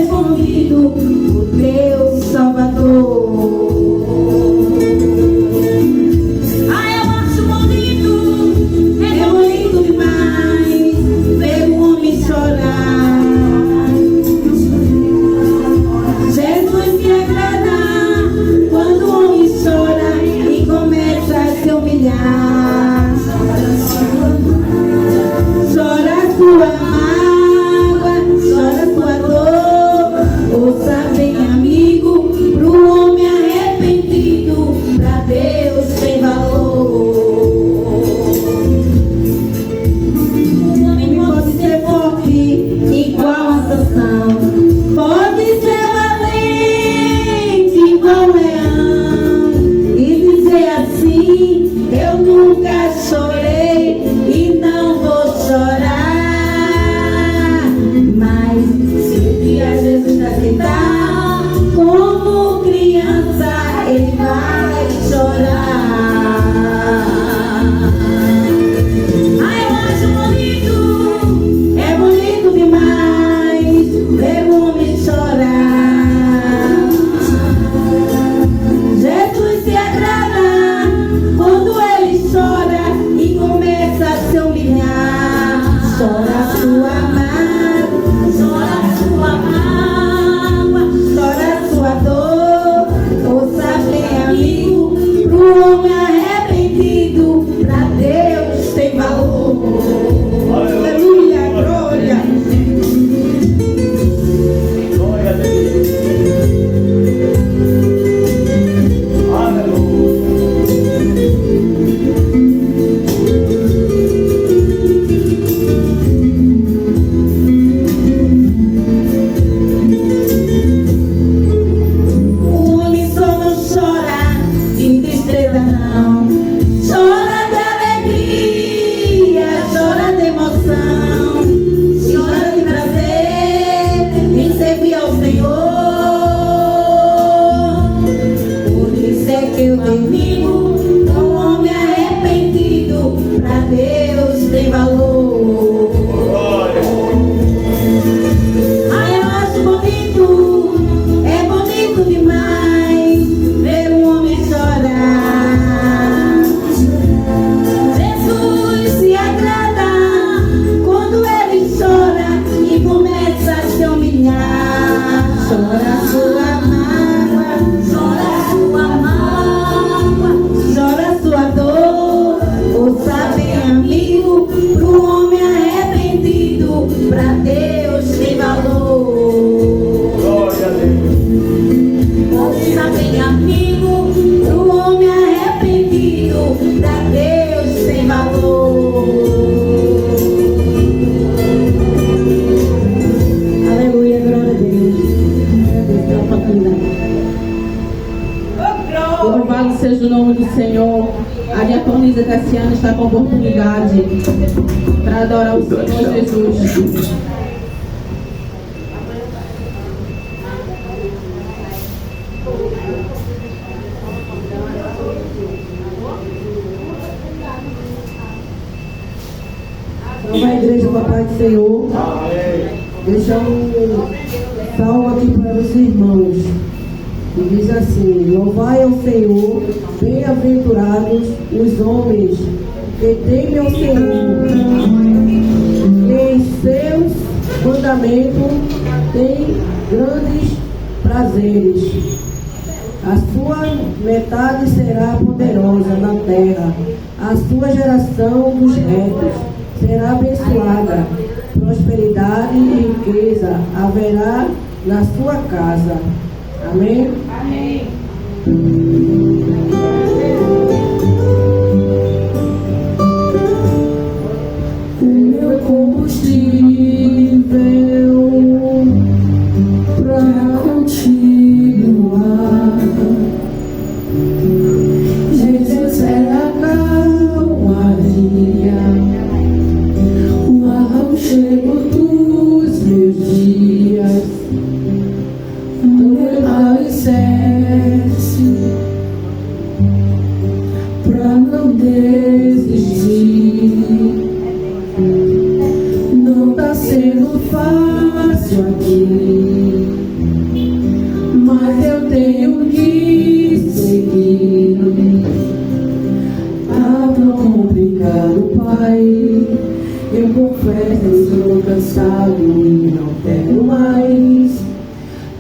respondido o teu Salvador. Eu acho bonito, é bonito demais ver um homem chorar. Jesus se agrada quando o homem chora e começa a se humilhar. Chora a sua mágoa, chora a sua dor. Ouça bem, amigo, pro homem arrependido, pra Deus tem valor. O homem pode ser forte, igual a Sansão, pode ser valente, igual leão, e dizer assim: eu nunca chorei e não vou chorar. Mas se um dia Jesus aceitar, como criança ele vai chorar. Eu acho bonito, é bonito demais ver um homem chorar. Jesus se agrada quando ele chora e começa a se humilhar. Chora a sua mágoa, chora a sua mágoa, chora a sua dor. Ouça bem, amigo, pro homem arrependido, pra Deus tem valor. Aleluia, glória. Glória a Deus. Aleluia. O homem só não chora de tristeza, não. Chora de alegria, chora de emoção, chora de prazer em servir ao Senhor. Por isso é que eu digo, um homem arrependido, pra Deus tem valor. Eu acho bonito, é bonito demais ver um homem chorar. Jesus se agrada quando ele chora e começa a se humilhar. Chora a sua mágoa, chora a sua mágoa, chora a sua dor. Ouça bem, amigo, pro homem arrependido, pra Deus tem valor. Glória a Deus. Ouça bem, amigo, pro homem arrependido, pra Deus tem valor. Aleluia, glória a Deus. Glória a Deus pela oportunidade. Louvado seja o nome do Senhor. A diaconisa Cassiana está com oportunidade para adorar o Senhor Jesus. Salve a igreja, papai do Senhor. Deixa um salmo aqui para os irmãos. E diz assim: louvai ao Senhor, bem-aventurados os homens que temem ao Senhor, que em seus mandamentos têm grandes prazeres. A sua metade será poderosa na terra, a sua geração dos retos será abençoada. Prosperidade e riqueza haverá na sua casa. Amém? Amém. O meu combustível para continuar. Jesus era calmaria, o aconchego dos meus dias, no alicerce fácil aqui, mas eu tenho que seguir. Tá tão complicado, Pai. Eu confesso, estou cansado e não quero mais.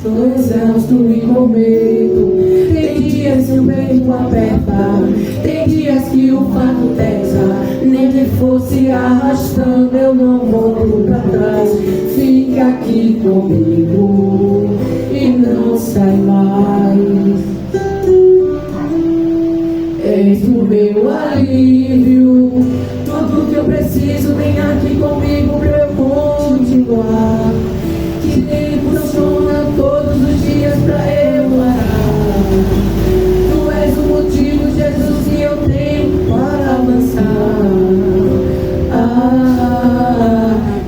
Tô exausto e com medo. Tem dias que o peito aperta, tem dias que o fardo pesa. Nem que fosse arrastando, eu não volto pra trás. Fica aqui comigo e não sai mais. És o meu alívio, tudo que eu preciso vem aqui comigo pra eu continuar. Que me funciona todos os dias pra eu parar. Tu és o motivo, Jesus, que eu tenho para avançar.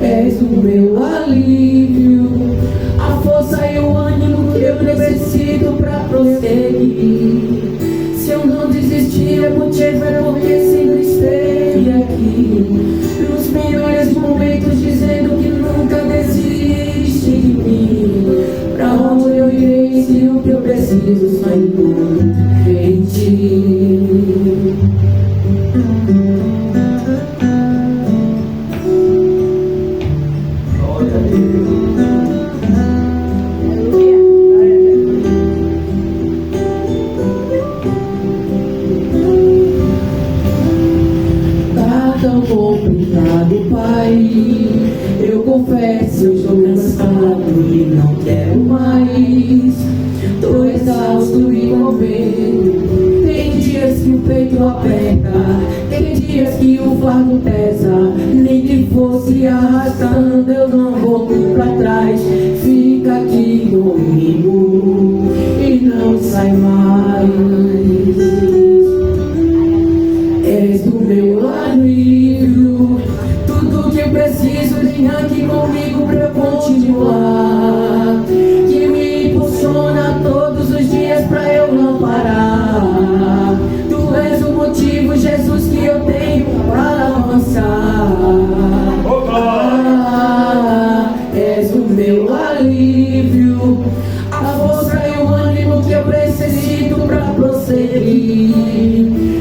És o meu alívio, a força e o ânimo que eu necessito pra prosseguir. Se eu não desistir, é motivo, é porque sempre esteve aqui. Nos piores momentos, dizendo que nunca desiste de mim. Pra onde eu irei se o que eu preciso só encontro em ti? Glória a Deus. Tão complicado, Pai. Eu confesso, eu estou cansado e não quero mais. Tô exausto e com medo. Tem dias que o peito aperta, tem dias que o fardo pesa. Nem que fosse arrastando, eu não volto pra trás. Fica aqui comigo e não sai mais. És o meu alívio, tudo que eu preciso vem aqui comigo pra eu continuar. Que me impulsiona todos os dias pra eu não parar. Tu és o motivo, Jesus, que eu tenho para avançar. És o meu alívio, a força e o ânimo que eu necessito pra prosseguir.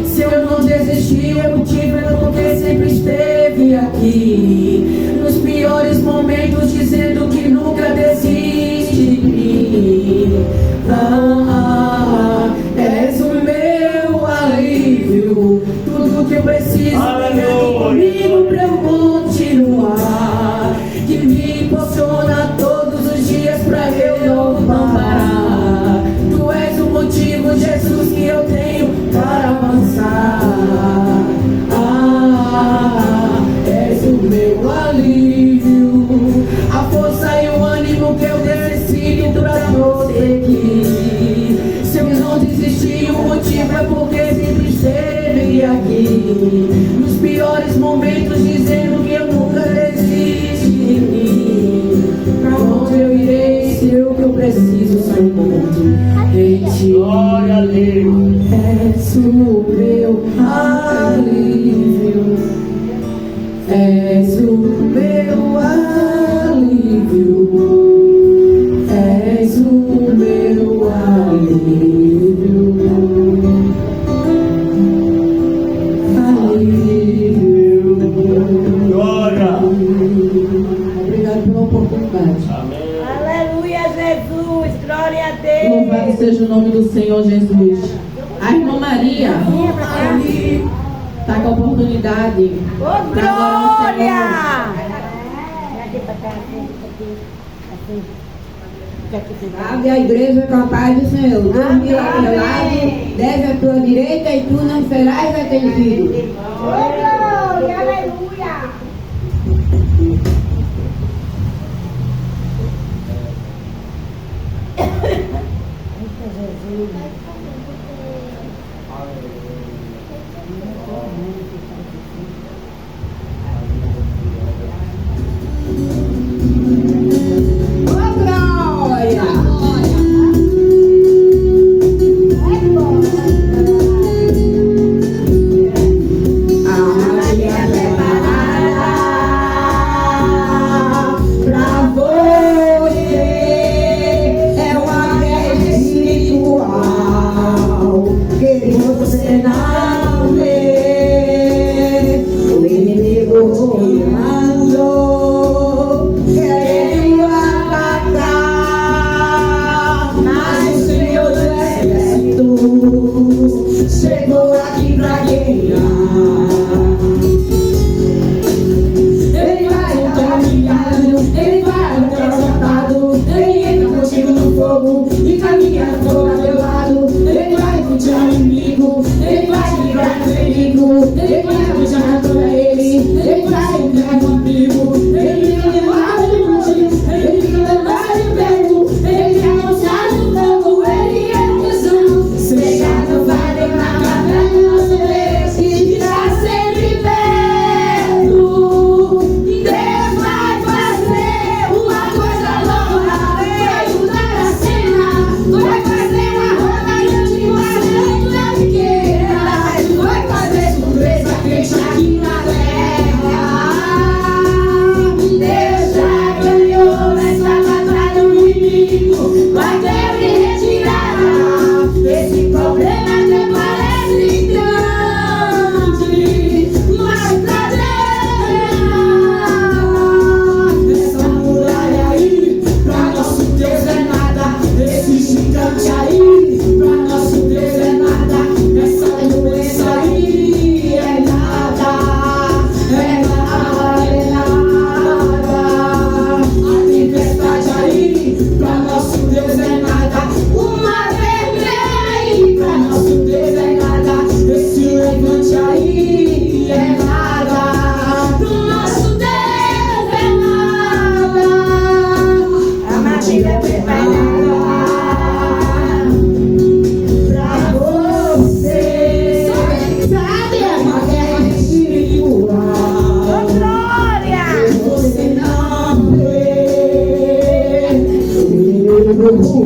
Se eu não desistir, é motivo, é porque sempre esteve aqui. Nos piores momentos, dizendo que nunca desiste de mim. És o meu alívio, tudo que eu preciso vem aqui comigo pra eu continuar. Que me impulsiona todos os dias pra eu não parar. Tu és o motivo, Jesus, que eu tenho para avançar. És o meu alívio, a força e o ânimo que eu necessito para prosseguir. Se eu não desistir, o motivo é porque sempre esteve aqui. Nos piores momentos, dizendo que eu nunca desisto de mim. Pra onde eu irei se o que eu preciso só encontro em ti? Glória a Deus. És o meu alívio, és o meu alívio, és o meu alívio, alívio. Glória. Obrigado pela oportunidade. Amém. Aleluia, Jesus. Glória a Deus. Louvado seja o nome do Senhor Jesus. A irmã Maria está com a oportunidade. Ô, pra adorar o Senhor. glória! Abre a igreja com a paz do Senhor. Deus mira ao teu lado, desce à tua direita e tu não serás atendido. Ô, glória! Aleluia! Ô, glória! A Maria preparada pra voar.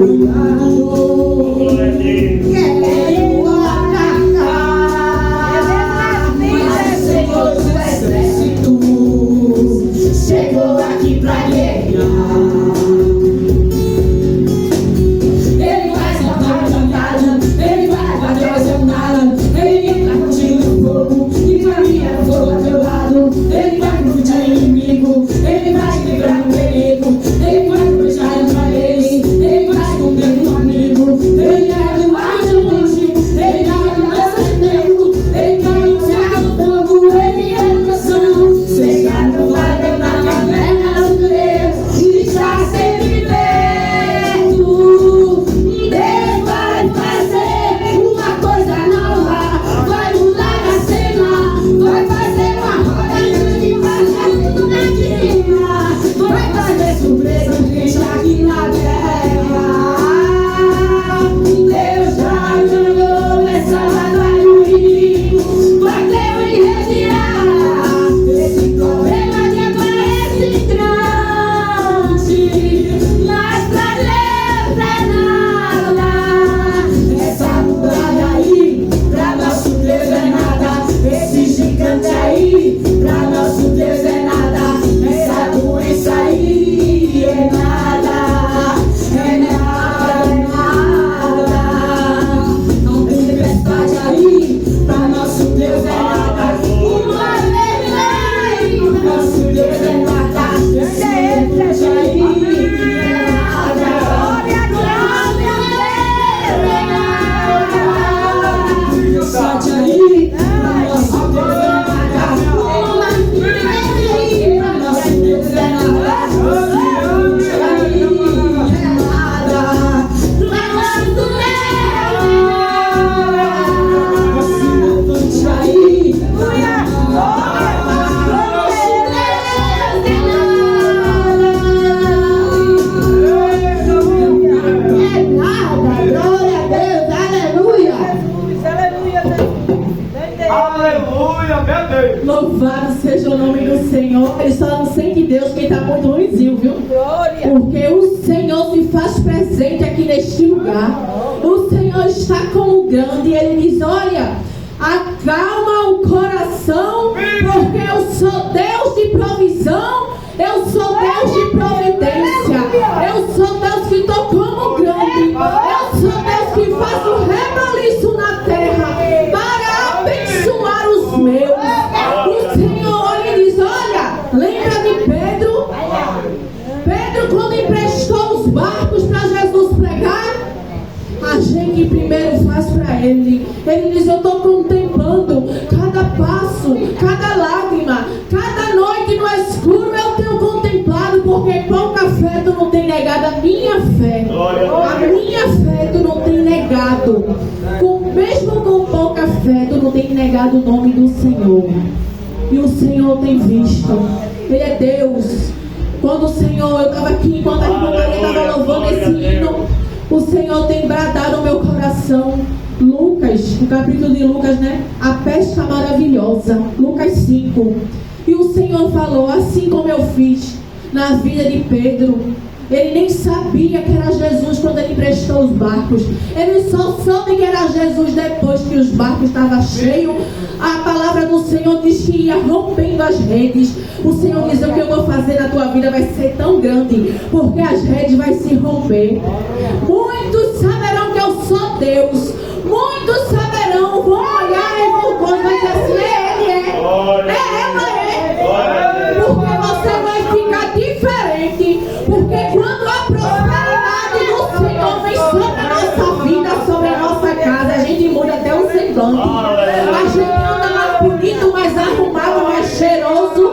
Glória a Deus. Quero atacar. Mas o Senhor do exército chegou aqui pra guerrear. Ele vai salvar a batalha, ele vai fazer o nada, ele entra contigo no fogo e caminha no fogo ao teu lado. Ele vai confundir o inimigo, ele vai te livrar do perigo, ele vai te beijar pra ele vai esconder no amigo. Ele é do anjo longe, ele é do nosso tempo, ele é do céu do fogo, ele é educação. Cegado vai ver na caverna do Deus e está sempre perto. Deus vai fazer uma coisa nova, vai mudar a cena, vai fazer uma roda grande, vai fazer tudo na quina, vai fazer surpresa que está aqui na terra. Deus já jogou essa batalha no inimigo, bateu em retirar esse problema que aparece grande, mas pra Deus é nada. Essa muralha aí, pra nosso Deus é nada. Esse gigante aí, pra nosso Deus é nada. Essa doença aí é nada. É nada, é nada. Não tem tempestade aí, pra nosso Deus é nada. Uma lei, pra nosso Deus é nada. Esse flecha aí é nada. Glória, glória, sorte aí, pra nosso Deus é nada. Uma lei, pra nosso Deus é nada. Aleluia, meu Deus. Louvado seja o nome do Senhor. Ele só não sente Deus quem está muito ruimzinho, viu? Porque o Senhor se faz presente aqui neste lugar. O Senhor está com o grande e Ele diz: olha, acalma o coração, porque eu sou Deus de provisão, eu sou Deus de providência, eu sou Deus que estou como grande, eu sou Deus que faço reboliço na terra para abençoar os meus. O Senhor olha e diz: olha, lembra de Pedro? Pedro, quando emprestou os barcos para Jesus pregar, a gente primeiro faz para ele. Ele diz: eu estou contemplando cada passo, cada lágrima, cada noite no escuro eu tenho contemplado, porque pouca fé tu não tem negado a minha fé. A minha fé tu não tem negado. Mesmo com pouca fé tu não tem negado o nome do Senhor. E o Senhor tem visto. Ele é Deus. Quando o Senhor, eu estava aqui, enquanto a irmã Maria estava louvando esse hino, o Senhor tem bradado o meu coração. Lucas, o capítulo de Lucas, né? A pesca maravilhosa, Lucas 5. E o Senhor falou: assim como eu fiz na vida de Pedro. Ele nem sabia que era Jesus quando ele emprestou os barcos. Ele só soube que era Jesus depois que os barcos estavam cheios. A palavra do Senhor diz que ia rompendo as redes. O Senhor diz: o que eu vou fazer na tua vida vai ser tão grande, porque as redes vão se romper. Muitos saberão que eu sou Deus. Muitos saberão, vão olhar e vão dizer assim: Ele é. Ela é. Porque você vai ficar diferente. Porque quando a prosperidade do Senhor vem sobre a nossa vida, sobre a nossa casa, a gente muda até o semblante. A gente anda mais bonito, mais arrumado, mais cheiroso.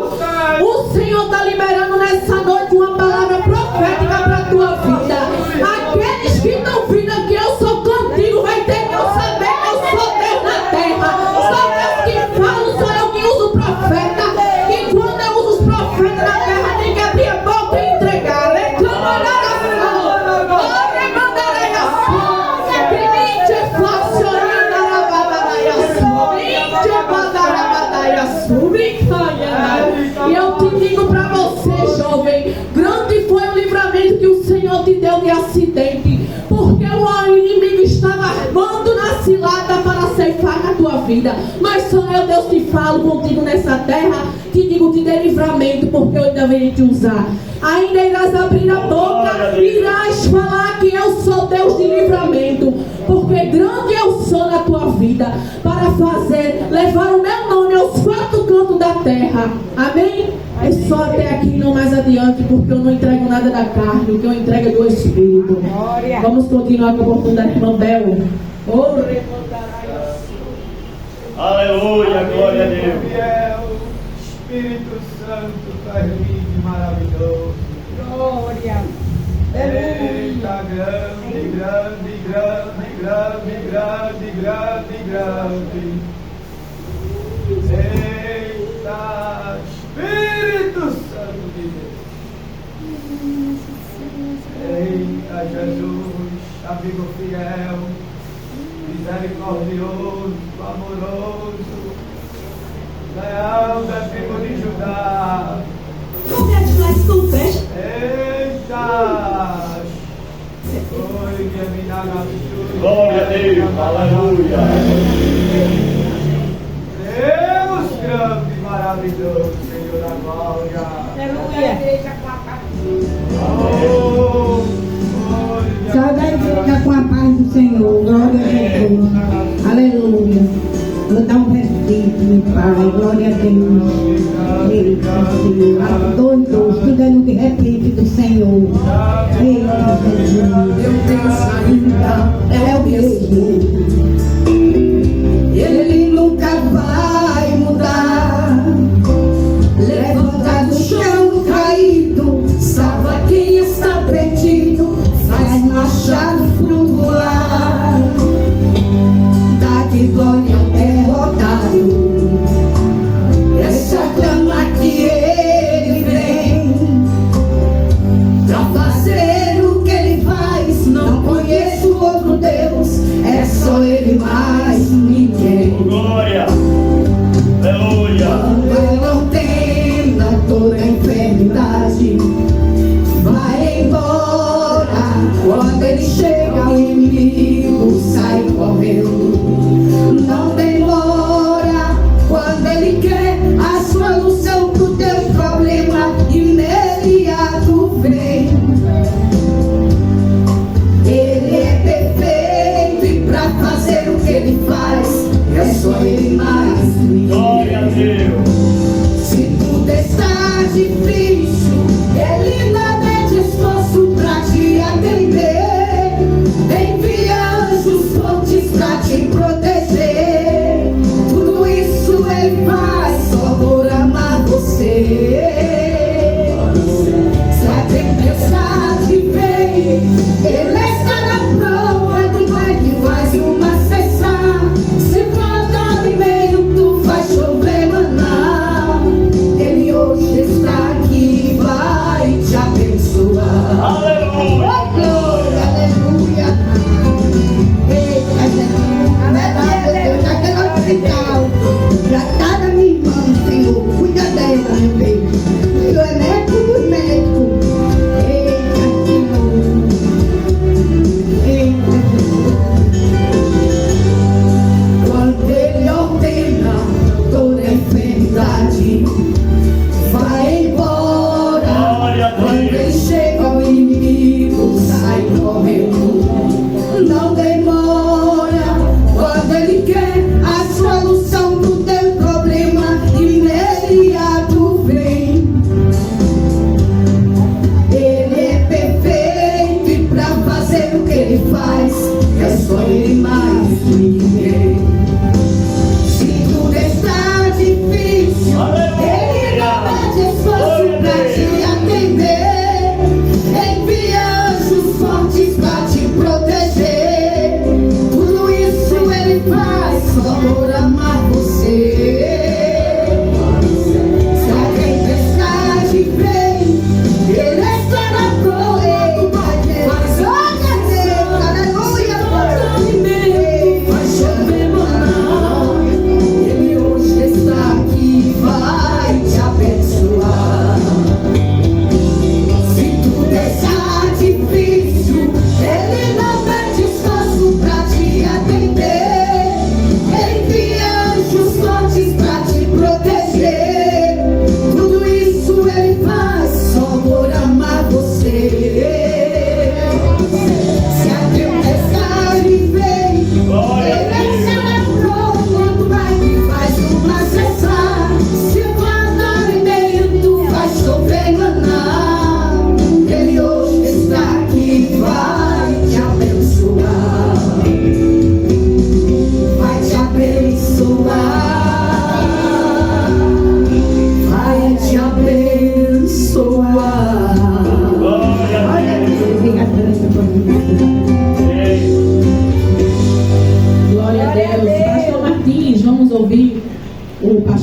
O Senhor está liberando nessa noite uma palavra profética para a tua vida. Aqueles que estão vindo aqui, eu sou contigo, vai ter que eu saber que eu sou Deus na terra. Sou Deus que falo, sou eu que uso o profeta. E quando eu uso os profetas na terra, tem que abrir a boca e entregar. E eu te digo para você, jovem, grande foi o livramento que o Senhor te deu de acidente. estava armando na cilada para ceifar na tua vida. Mas só eu, Deus, que falo contigo nessa terra, que digo que dê livramento, porque eu ainda venho te usar. Ainda irás abrir a boca, irás falar que eu sou Deus de livramento, porque grande eu sou na tua vida, para levar o meu nome aos quatro cantos da terra. Amém? É só até aqui, não mais adiante, porque eu não entrego nada da carne, o que eu entrego é do Espírito. Vamos continuar com a oportunidade, irmão Bel. Aleluia, glória a Deus. Fiel, Espírito Santo, Pai lindo, maravilhoso. Glória. Eita, grande, grande, grande, grande, grande, grande, grande. Eita, Espírito Santo de Deus. Eita, Jesus, amigo fiel, misericordioso, amoroso, leal da tribo de Judá. Eita! Oi, minha vinagre. Glória a Deus, aleluia. Deus grande e maravilhoso, Senhor da glória. Oh, glória. Sai da igreja com a paz do Senhor. Glória a Jesus. Aleluia. Vou dar um respeito, meu Pai. Glória a Deus. Eita, Senhor. Dois, tudo é no de repente do Senhor. Eita, Jesus. Eu tenho saída, É o mesmo. Ele nunca vai mudar. Levanta do chão caído, salva quem está perdido, faz machado flutuar. Dá de glória ao derrotado. Essa clama que ele vem pra fazer o que ele faz. Não conheço outro Deus, é só ele mais ninguém. Glória, aleluia. Quando ele ordena toda enfermidade, vai embora. Quando ele chega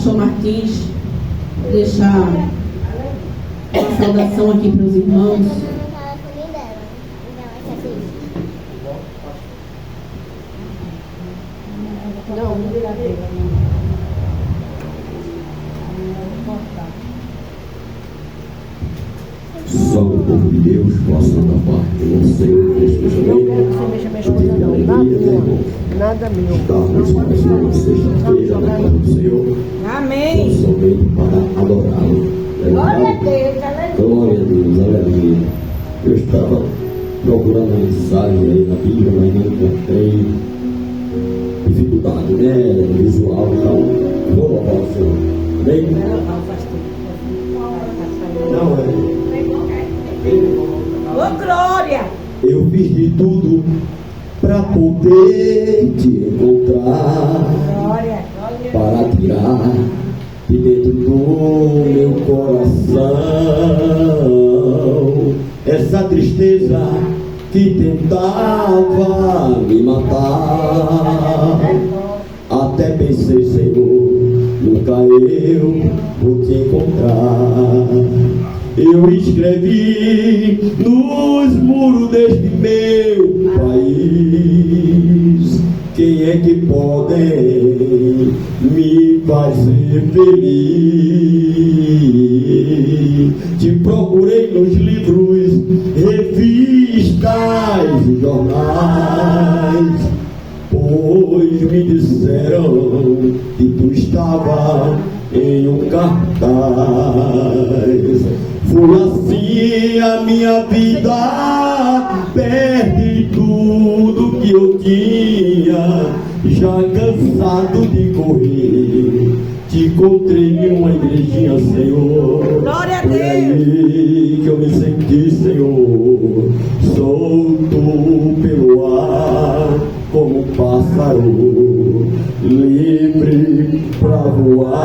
pastor Martins deixar uma saudação aqui para os irmãos. Só o povo de Deus possa da parte do Senhor especialmente Nada meu. estarmos mais uma sexta-feira na casa do Senhor, Amém. somente para adorá-lo. Glória a Deus, aleluia. Glória a Deus, aleluia. Eu estava procurando uma mensagem aí na Bíblia, mas não encontrei. Dificuldade, né? Visual, então vou louvar o Senhor. Amém? Não é. Ô, glória. Eu fiz de tudo para poder te encontrar, Glória. para tirar de dentro do meu coração essa tristeza que tentava me matar. Até pensei, Senhor, nunca eu vou te encontrar. Eu escrevi nos muros deste meu país: quem é que pode me fazer feliz? Te procurei nos livros, revistas e jornais, pois me disseram que tu estava em um cartaz. Foi assim a minha vida, perdi tudo que eu tinha, já cansado de correr. Te encontrei em uma igrejinha, Senhor. Glória a Foi aí que eu me senti, Senhor, solto pelo ar, como um pássaro livre pra voar,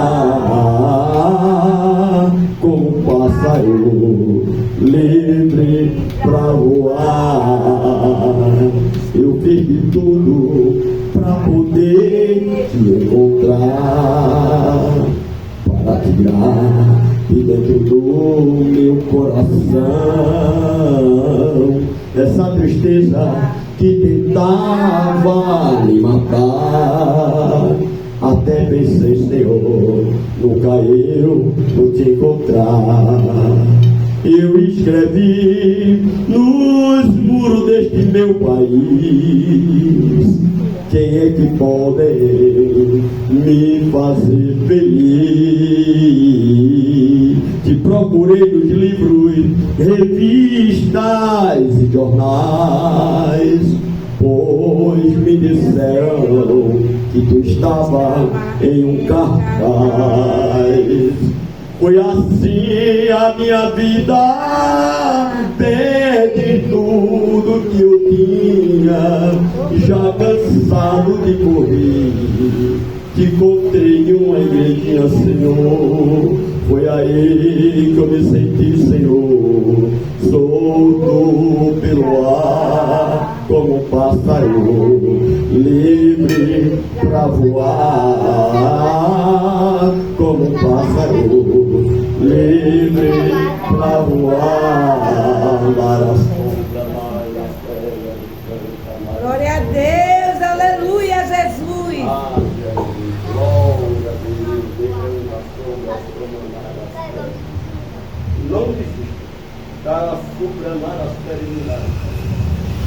como um pássaro livre pra voar. Eu fiz de tudo pra poder te encontrar, para tirar de dentro do meu coração essa tristeza que tentava me matar. Até pensei, Senhor, nunca eu vou te encontrar. Eu escrevi nos muros deste meu país: quem é que pode me fazer feliz? Te procurei nos livros, revistas e jornais, pois me disseram que tu estava em um cartaz. Foi assim a minha vida, perdi tudo que eu tinha, já cansado de correr. Te encontrei em uma igrejinha, Senhor. Foi aí que eu me senti, Senhor, solto pelo ar, como um pássaro livre pra voar, como um pássaro livre pra voar. Glória a Deus, aleluia, Jesus. Não desista. Para superar as perenidades.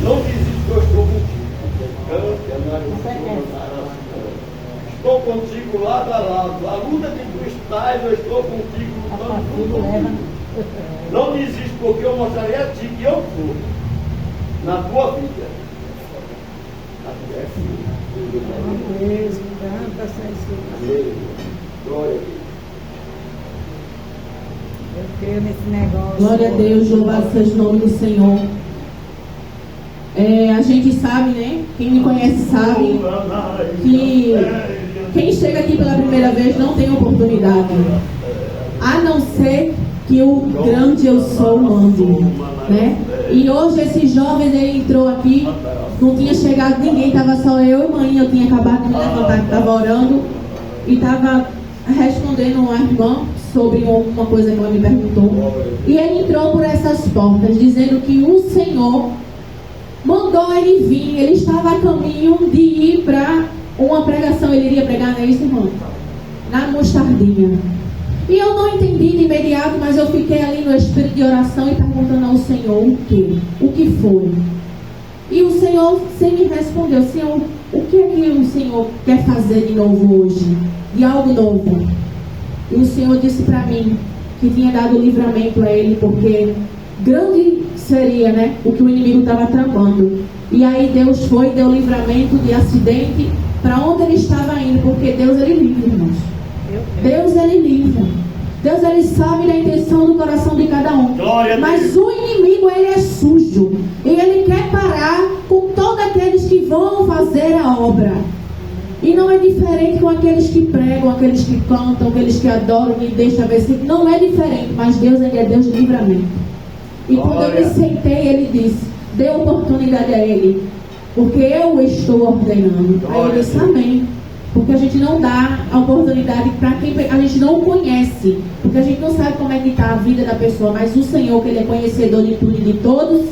Não desista, eu estou contigo. Estou contigo lado a lado. A luta que tu estás, eu estou contigo lutando contigo. Não desista, porque eu mostrarei a ti que eu sou na tua vida. Deus, canta, Senhor. Glória a Deus. Eu creio nesse negócio. Glória a Deus, louvado seja o nome do Senhor. A gente sabe, né? Quem me conhece sabe que quem chega aqui pela primeira vez não tem oportunidade, a não ser que o grande eu sou mande, né? E hoje esse jovem, ele entrou aqui, não tinha chegado ninguém, estava só eu e mãe. Eu tinha acabado de me levantar, que estava orando, e estava respondendo uma irmã sobre alguma coisa que ela me perguntou. E ele entrou por essas portas, dizendo que o Senhor mandou ele vir. Ele estava a caminho de ir para uma pregação. Ele iria pregar, não é isso, irmão? Na Mostardinha. E eu não entendi de imediato, mas eu fiquei ali no espírito de oração e perguntando ao Senhor o quê? O que foi? E o Senhor sempre me respondeu: Senhor, o que é que o Senhor quer fazer de novo hoje? De algo novo. E o Senhor disse para mim que tinha dado livramento a ele, porque grande seria, né, o que o inimigo estava tramando. E aí Deus foi e deu livramento de acidente para onde ele estava indo, porque Deus, ele livra, irmãos. Deus, ele livra. Deus, ele sabe da intenção do coração de cada um. Mas o inimigo, ele é sujo. E ele quer parar com todos aqueles que vão fazer a obra. E não é diferente com aqueles que pregam, aqueles que cantam, aqueles que adoram e deixam versículo. Não é diferente, mas Deus, ele é Deus de livramento. E quando eu me sentei, ele disse: dê oportunidade a ele, porque eu estou ordenando. Aí eu disse: amém. Porque a gente não dá a oportunidade para quem a gente não conhece. Porque a gente não sabe como é que está a vida da pessoa. Mas o Senhor, que ele é conhecedor de tudo e de todos,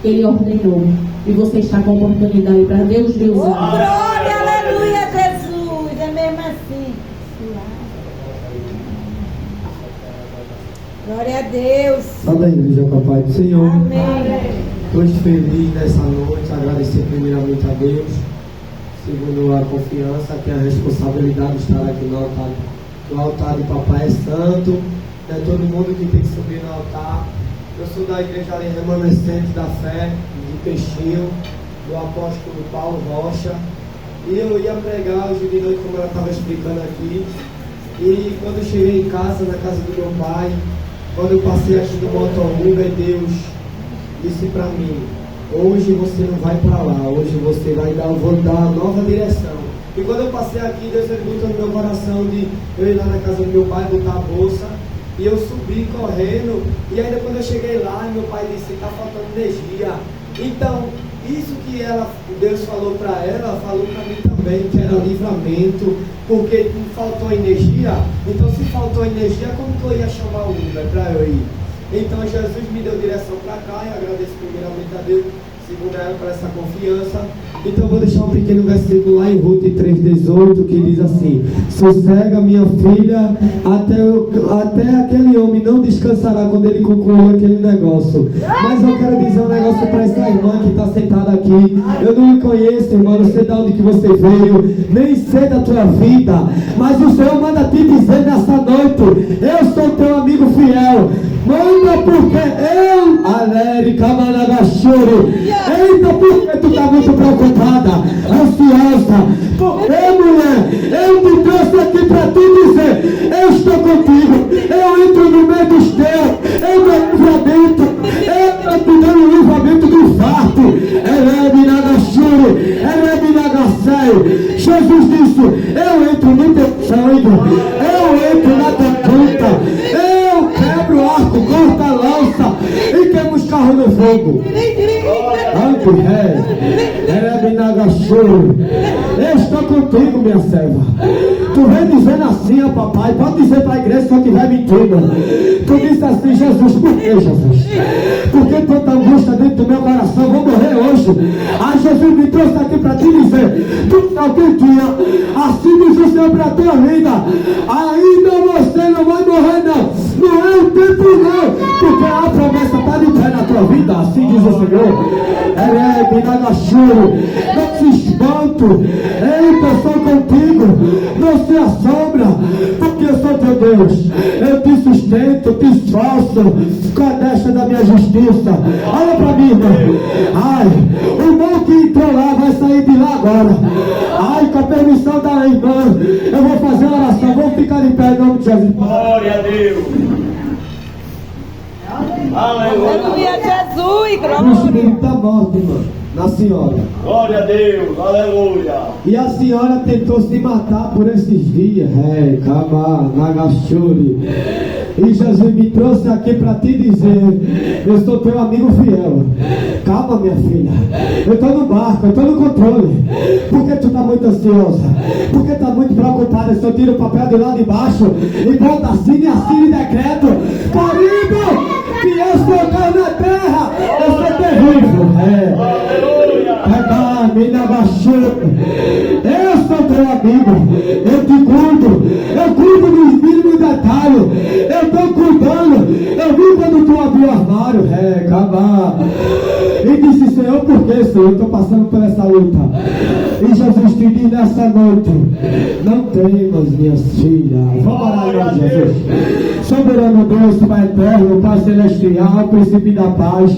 ele ordenou. E você está com oportunidade para Deus lhe usar. Glória, aleluia, Jesus. É mesmo assim. Glória a Deus. Salve a igreja, papai do Senhor. Amém. Estou feliz nessa noite, agradecer primeiramente a Deus, segundo a confiança, que a responsabilidade de estar aqui no altar. O altar de papai é santo, é todo mundo que tem que subir no altar. Eu sou da igreja ali remanescente da fé, de Peixinho, do apóstolo Paulo Rocha. E eu ia pregar hoje de noite, como ela estava explicando aqui. E quando eu cheguei em casa, na casa do meu pai, quando eu passei aqui no motorhome, Deus disse para mim: hoje você não vai para lá, hoje você vai dar, eu vou dar uma nova direção. E quando eu passei aqui, Deus botou no meu coração de eu ir lá na casa do meu pai, botar a bolsa. E eu subi correndo, e ainda quando eu cheguei lá, meu pai disse: está faltando energia. Então, isso que Deus falou para ela, falou para mim também, que era livramento, porque faltou energia. Então, se faltou energia, como que eu ia chamar o Uber para eu ir? Então, Jesus me deu direção para cá, e agradeço primeiramente a Deus, segundo ela, por essa confiança. Então, eu vou deixar um pequeno versículo lá em Ruth 3,18, que diz assim: sossega, minha filha, até aquele homem não descansará quando ele concluir aquele negócio. Mas eu quero dizer um negócio para essa irmã que está sentada aqui. Eu não me conheço, irmã, não sei de onde que você veio, nem sei da tua vida, mas o Senhor manda te dizer nessa noite: eu sou teu amigo fiel. Manda porque eu, Alérica Managachuri, eita, porque tu está muito preocupada, ansiosa. Porque, mulher, eu te trouxe aqui para te dizer: eu estou contigo, eu entro no meio dos teus, eu dou livramento, eu estou te dando o livramento do infarto. Jesus disse: eu entro no teu sangue, eu entro na tua conta, eu quebro o arco, corto a lança e queimo os carros no fogo. Eu estou contigo, minha serva. Tu vem dizendo assim, ó papai, pode dizer para a igreja se eu estiver mentindo. Tu disse assim: Jesus, por que, Jesus? Porque tanta angústia dentro do meu coração, eu vou morrer hoje. Aí Jesus me trouxe aqui para te dizer: tu sabe que dia, assim diz o Senhor para a tua vida, ainda você não vai morrer, não. Não é o tempo, não, porque a promessa está de pé na tua vida, assim diz o Senhor. Não se espante, eita, eu sou contigo, não se assombra, porque eu sou teu Deus. Eu te sustento, te esforço com a destra da minha justiça. Olha para mim, irmão. Ai, o irmão que entrou lá vai sair de lá agora. Ai, com a permissão da irmã, eu vou fazer uma oração. Vamos ficar em pé em nome de Jesus. Glória a Deus. Aleluia, Jesus, O glória. espírito da morte, irmã, na senhora. Glória a Deus, aleluia. E a senhora tentou se matar por esses dias. E Jesus me trouxe aqui para te dizer: eu sou teu amigo fiel. calma, minha filha. Eu estou no barco, eu estou no controle. Por que tu está muito ansiosa? Por que está muito preocupada? Se eu tiro o papel do lado de baixo e boto assine e decreto. Caribe, que eu sou Deus na terra. Eu sou terrível. Eu sou teu amigo. Eu te cuido. Eu cuido dos mínimos detalhes. Eu estou cuidando. Eu vi quando tu abriu o armário. Acabar. E disse, Senhor, por que, Senhor? Eu estou passando por essa luta. E Jesus te diz nessa noite: não temas, minhas filhas. Vamos orar em nome de Jesus. Soberano Deus, Pai eterno, Pai celestial, princípio da paz.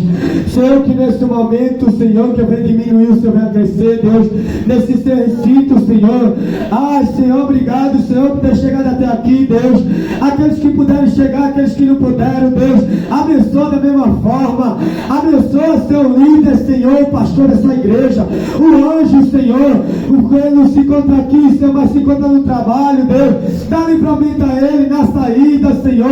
Senhor, que nesse momento, Senhor, que eu venho diminuir, o Senhor venha crescer, Deus, nesse seu recinto, Senhor. Ai, Senhor, obrigado, Senhor, por ter chegado até aqui, Deus. Aqueles que puderam chegar, aqueles que não puderam, Deus, abençoa da mesma forma. Abençoa seu líder, Senhor, o pastor dessa igreja, o anjo, Senhor, porque ele não se encontra aqui, Senhor, mas se encontra no trabalho, Deus. Dá livramento a ele na saída, Senhor,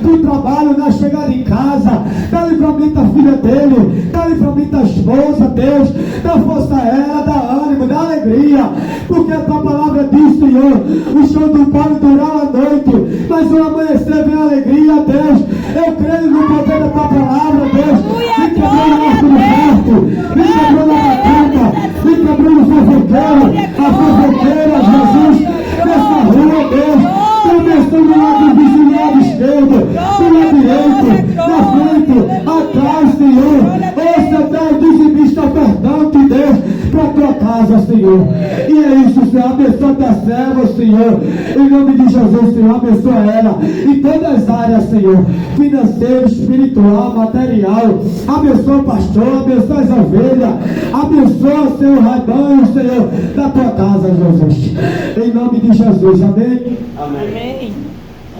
do trabalho, na chegada em casa. Dá livramento à filha dele, dá livramento à esposa, Deus. Dá força a ela, dá ânimo, dá alegria, porque a tua palavra diz, Senhor, o choro não pode durar a noite, mas o amanhecer vem a alegria, Deus. Eu creio no poder da tua palavra, Deus. Me quebrou no arco do parto, me quebrou na batata, me quebrou no fofoqueiro, a fofoqueira, Jesus, nessa rua, Deus. Começando do lado vizinho, do lado esquerdo, do lado direito, na frente, atrás, Senhor. Ouça, Deus, dizimista ofertante, Deus, para a tua casa, Senhor. E é isso, Senhor. Abençoa tua serva, Senhor. Em nome de Jesus, Senhor, abençoa ela em todas as áreas, Senhor. Financeiro, espiritual, material. Abençoa o pastor, abençoa as ovelhas. Abençoa, Senhor, o rebanho, Senhor, da tua casa, Jesus. Em nome de Jesus, amém? Amém.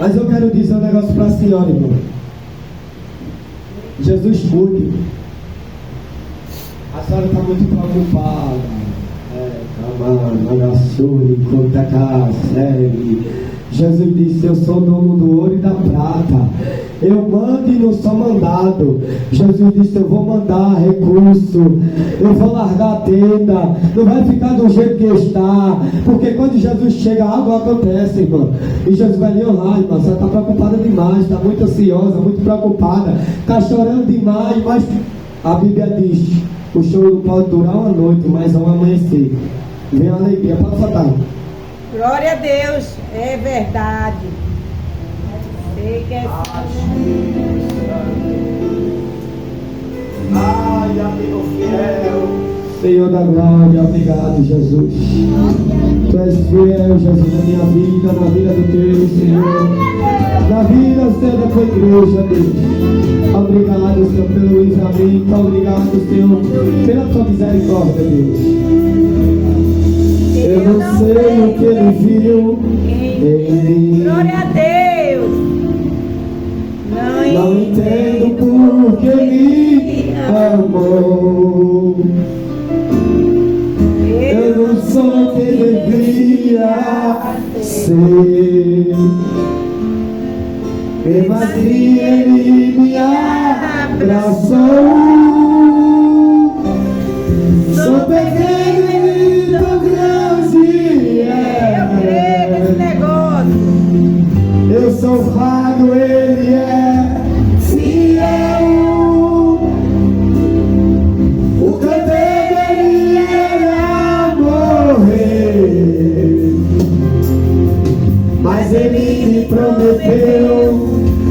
Mas eu quero dizer um negócio para a senhora, irmão. Jesus cuide. A senhora está muito preocupada. Jesus disse, eu sou dono do ouro e da prata. Eu mando e não sou mandado. Jesus disse, eu vou mandar recurso. Eu vou largar a tenda. Não vai ficar do jeito que está. Porque quando Jesus chega, algo acontece, irmão. E Jesus vai lhe olhar, irmão. Você está preocupada demais. Está muito ansiosa, muito preocupada. Está chorando demais. Mas a Bíblia diz, o choro não pode durar uma noite, mas ao amanhecer vem a alegria. Pode faltar. Glória a Deus, é verdade. Sei que é Ai, amigo fiel. Senhor da glória, obrigado, Jesus. Tu és fiel, Jesus, na minha vida, na vida do teu, Senhor. Na vida, Senhor, da tua igreja, Deus. Obrigado, Senhor, pelo livramento. Obrigado, Senhor, pela tua misericórdia, Deus. Eu não sei o que ele viu em mim. Glória a Deus. Não entendo por que me amou. Eu não sou o que devia ser. Mesmo assim ele me abraçou. Sou pequeno e tão grande. Eu creio nesse negócio. Eu sou fraco, ele é fiel. O que eu deveria era morrer, mas ele me prometeu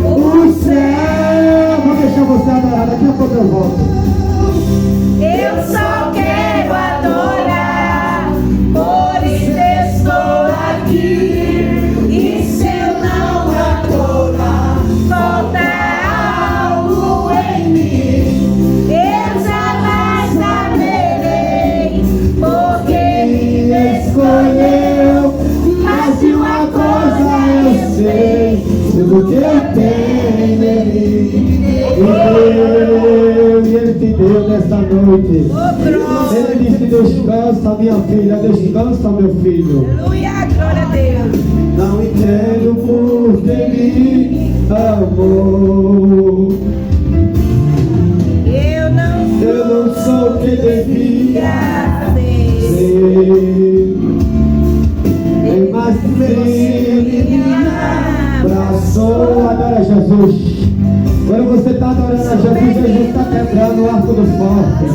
o céu. Vou deixar você adorar, daqui a pouco eu volto. Eu só quero adorar, por isso estou aqui. E se eu não adorar, falta algo em mim. Eu jamais saberei, porque me escolheu. Mas de uma coisa eu sei, Pelo que eu tenho nele, e ele te deu nesta noite. Ele disse, descansa, minha filha, descansa, meu filho. Aleluia, glória a Deus. Não entendo por que me amou. Eu não Eu não sou devia ser. Mas ele me abraçou. Adora Jesus. Quando você está adorando a Jesus, Jesus está quebrando o arco do forte.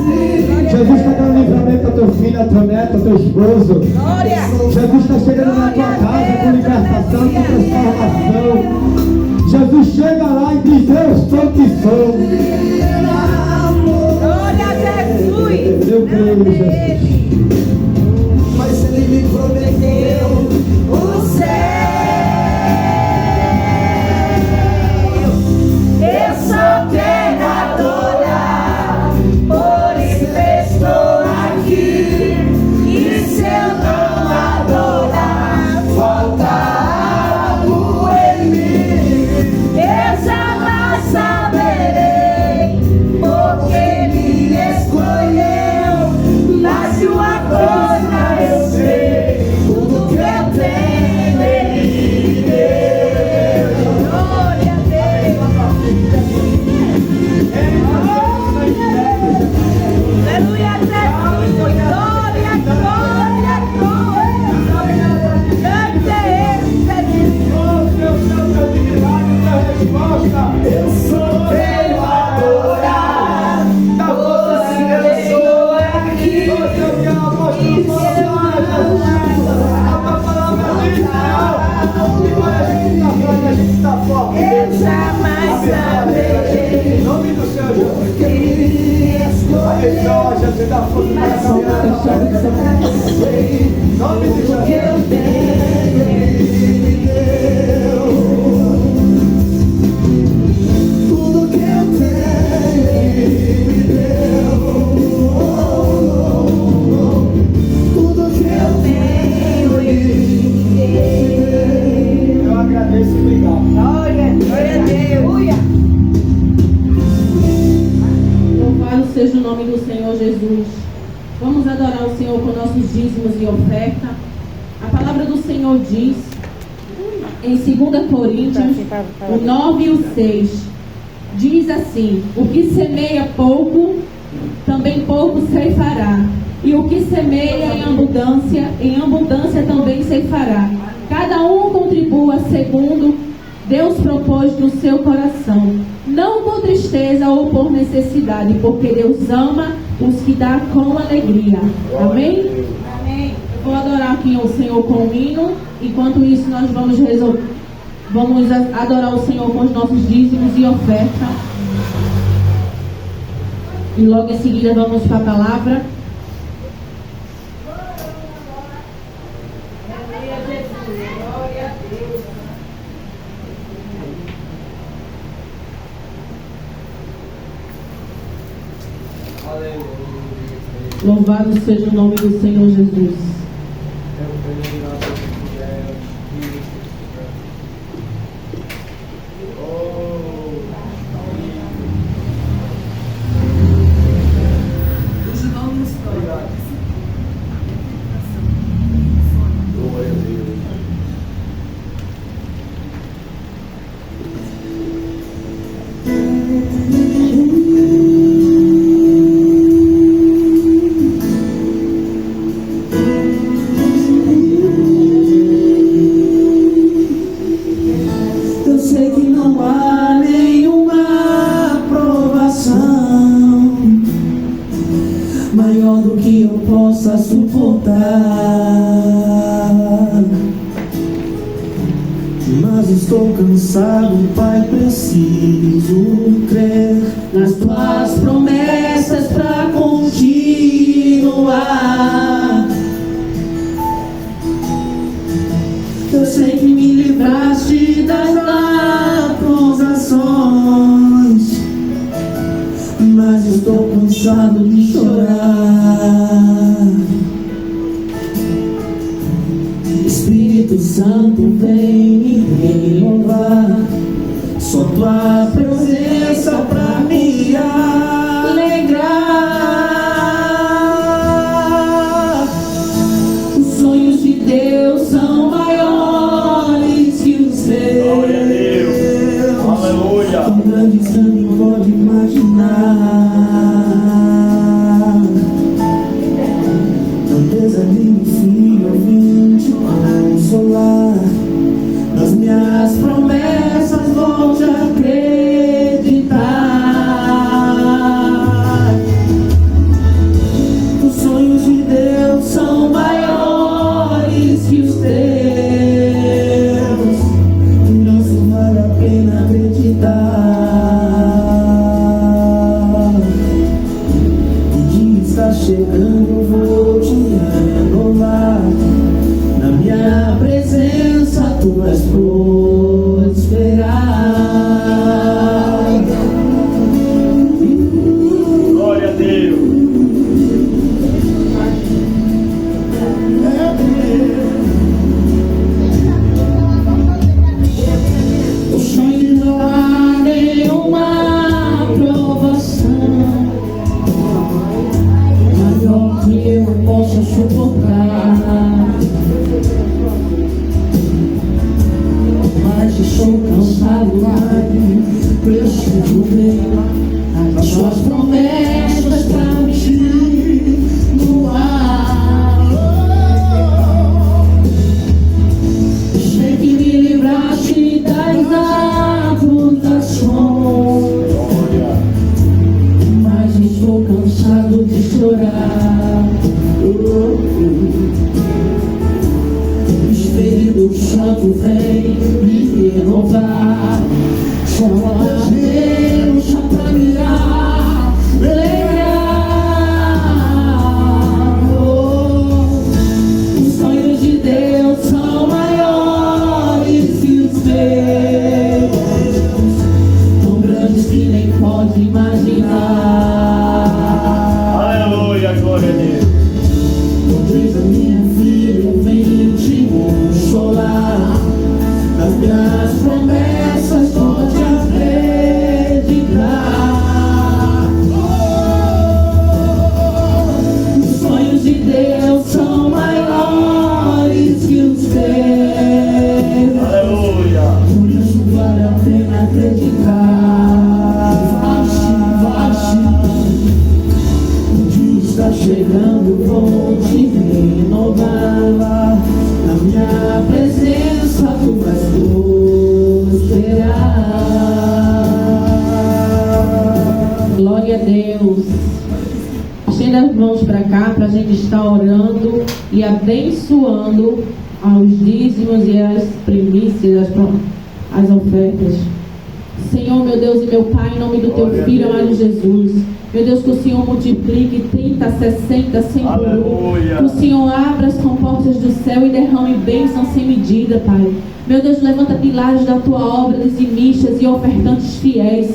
Jesus está dando livramento ao teu filho, à tua neta, ao teu esposo. Jesus está chegando na tua casa com libertação, com transformação. Jesus chega lá e diz: eu sou que sou. Glória a Jesus. Eu creio, Jesus. Mas ele me prometeu O céu. Eu sou pecadora, por isso estou aqui. E se eu não adorar, falta algo em mim. Eu jamais saberei, porque me escolheu. Mas de uma coisa eu sei, tudo que eu tenho ele me deu. Glória a Deus. Aleluia, Jesus. Glória, glória, glória. Cante ele, Eu sou veio adorar. Hoje eu estou aqui. Eu jamais saberei. Em nome do Senhor Jesus. Porque me escolheu. Jesus dá força para Mas essa mulher. Em nome de tudo que Jesus. eu tenho ele me deu. tudo que eu tenho, ele me deu. Tudo que eu Tenho ele me deu. Eu agradeço e obrigado. Glória a Deus. Louvado seja o nome do Senhor Jesus. Vamos adorar o Senhor com nossos dízimos e oferta. A palavra do Senhor diz, em 2 Coríntios, o 9 e o 6, diz assim: o que semeia pouco, também pouco ceifará. E o que semeia em abundância também ceifará. Cada um contribua segundo Deus propôs no seu coração, não por tristeza ou por necessidade, porque Deus ama os que dá com alegria. Amém? Amém. Eu vou adorar aqui o Senhor com o hino. Enquanto isso, nós vamos adorar o Senhor com os nossos dízimos e oferta. E logo em seguida vamos para a palavra. Louvado seja o nome do Senhor Jesus. Eu sei que não há nenhuma provação maior do que eu possa suportar, mas estou cansado, Pai, preciso crer nas tuas promessas pra continuar. Eu sei que me livraste das acusações, mas estou cansado de chorar. Espírito Santo, vem me renovar, só tua presença pra me alegrar. Os sonhos de Deus são maiores que os seus. Glória a Deus. Aleluia. Tão grandes que nem pode imaginar. chegando, vou te renovar. Na minha presença tu vais prosperar. Glória a Deus. O sonho não há nenhuma provação maior que eu possa suportar. Mas estou cansado, preciso ver as suas promessas pra me continuar. Sei que me livraste das acusações, mas estou cansado de chorar. Espírito Santo vem me renovar. Só a Deus pra me alegrar. Os sonhos de Deus são maiores que os meus, tão grandes que nem pode imaginar. Aleluia, glória a Deus. Diz a minha filha, vem te consolar. Nas minhas promessas pode acreditar. Os sonhos de Deus são maiores que os teus. Aleluia. Por isso vale a pena acreditar. O dia está chegando, vou te renovar. Na minha presença tu vais prosperar. Glória a Deus. Estenda as mãos para cá para a gente estar orando e abençoando aos dízimos e às primícias, as ofertas. Senhor, meu Deus e meu Pai, em nome do teu Filho, amado Jesus. Meu Deus, que o Senhor multiplique 30, 60, 100 por um. Que o Senhor abra as comportas do céu e derrame bênção sem medida, Pai. Meu Deus, levanta pilares da tua obra, dizimistas e ofertantes fiéis.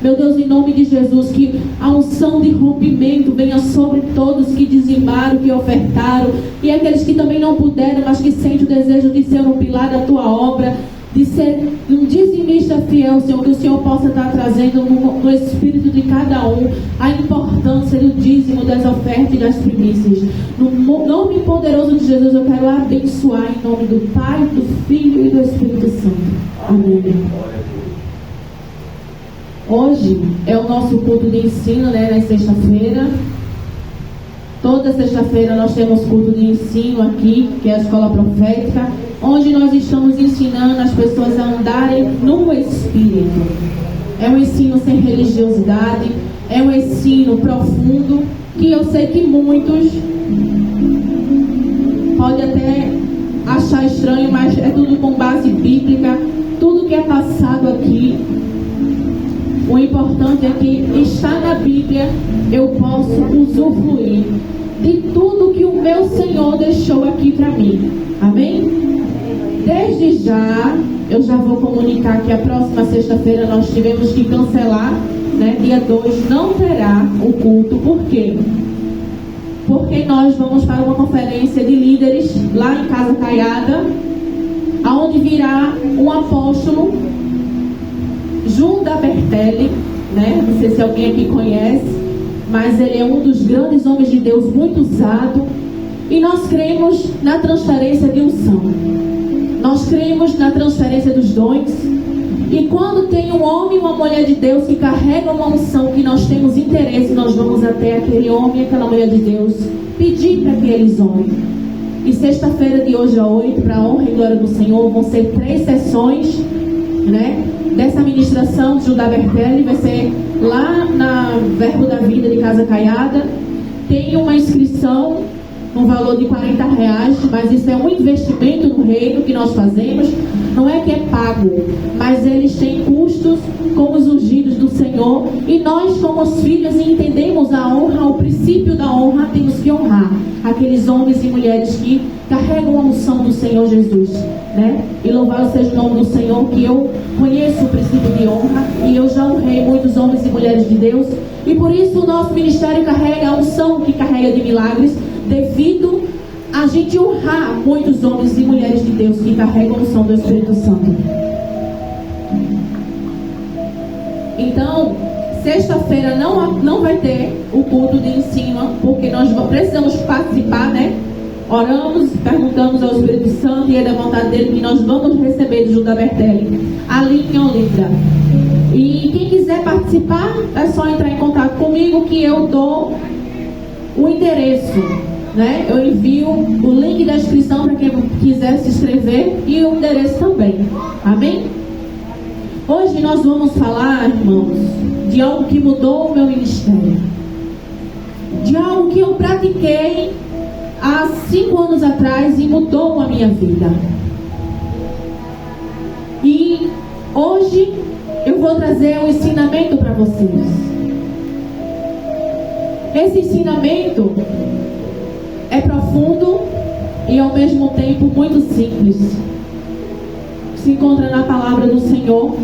Meu Deus, em nome de Jesus, que a unção de rompimento venha sobre todos que dizimaram, que ofertaram, e aqueles que também não puderam, mas que sentem o desejo de ser um pilar da tua obra, de ser um dizimista fiel, Senhor, que o Senhor possa estar trazendo no espírito de cada um a importância do dízimo, das ofertas e das primícias. No nome poderoso de Jesus, eu quero abençoar em nome do Pai, do Filho e do Espírito Santo. Amém. Hoje é o nosso culto de ensino, né, na sexta-feira. Toda sexta-feira nós temos culto de ensino aqui, que é a Escola Profética, onde nós estamos ensinando as pessoas a andarem no Espírito. É um ensino sem religiosidade, é um ensino profundo, que eu sei que muitos podem até achar estranho, mas é tudo com base bíblica, tudo que é passado aqui. O importante é que está na Bíblia, eu posso usufruir de tudo que o meu Senhor deixou aqui para mim. Amém? Desde já, eu já vou comunicar que a próxima sexta-feira nós tivemos que cancelar, né? Dia 2 não terá o culto. Por quê? Porque nós vamos para uma conferência de líderes lá em Casa Caiada, aonde virá um apóstolo, Judas Bertelli, né? Não sei se alguém aqui conhece, mas ele é um dos grandes homens de Deus, muito usado. E nós cremos na transferência de unção. Nós cremos na transferência dos dons. E quando tem um homem e uma mulher de Deus que carregam uma unção que nós temos interesse, nós vamos até aquele homem e aquela mulher de Deus pedir para que eles orem. E sexta-feira de hoje a 8, para a honra e glória do Senhor, vão ser 3 sessões, né? Dessa ministração de Judas Bertelli, vai ser lá na Verbo da Vida de Casa Caiada. Tem uma inscrição no valor de R$40, mas isso é um investimento no reino que nós fazemos. Não é que é pago, mas eles têm custos como os ungidos do Senhor. E nós, como os filhos, entendemos a honra, o princípio da honra tem aqueles homens e mulheres que carregam a unção do Senhor Jesus, né? E louvado seja o nome do Senhor, que eu conheço o princípio de honra e eu já honrei muitos homens e mulheres de Deus, e por isso o nosso ministério carrega a unção que carrega de milagres, devido a gente honrar muitos homens e mulheres de Deus que carregam a unção do Espírito Santo. Então, sexta-feira não vai ter o culto de ensino, porque nós precisamos participar, né? Oramos, perguntamos ao Espírito Santo e é da vontade dele que nós vamos receber de Judas Bertelli ali em Olinda. E quem quiser participar, é só entrar em contato comigo que eu dou o endereço, né? Eu envio o link da inscrição para quem quiser se inscrever e o endereço também. Amém? Hoje nós vamos falar, irmãos, de algo que mudou o meu ministério, de algo que eu pratiquei há 5 anos atrás e mudou a minha vida. E hoje eu vou trazer um ensinamento para vocês. Esse ensinamento é profundo e ao mesmo tempo muito simples. Se encontra na palavra do Senhor.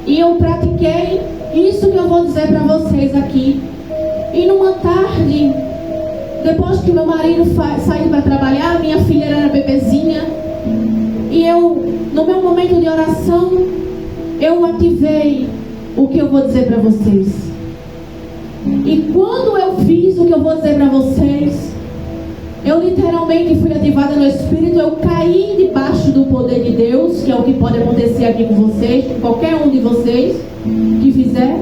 E eu pratiquei isso que eu vou dizer para vocês aqui. E numa tarde, depois que meu marido saiu para trabalhar, minha filha era bebezinha, e eu, no meu momento de oração, eu ativei o que eu vou dizer para vocês. E quando eu fiz o que eu vou dizer para vocês, eu literalmente fui ativada no Espírito, eu caí debaixo do poder de Deus, que é o que pode acontecer aqui com vocês, com qualquer um de vocês que fizer.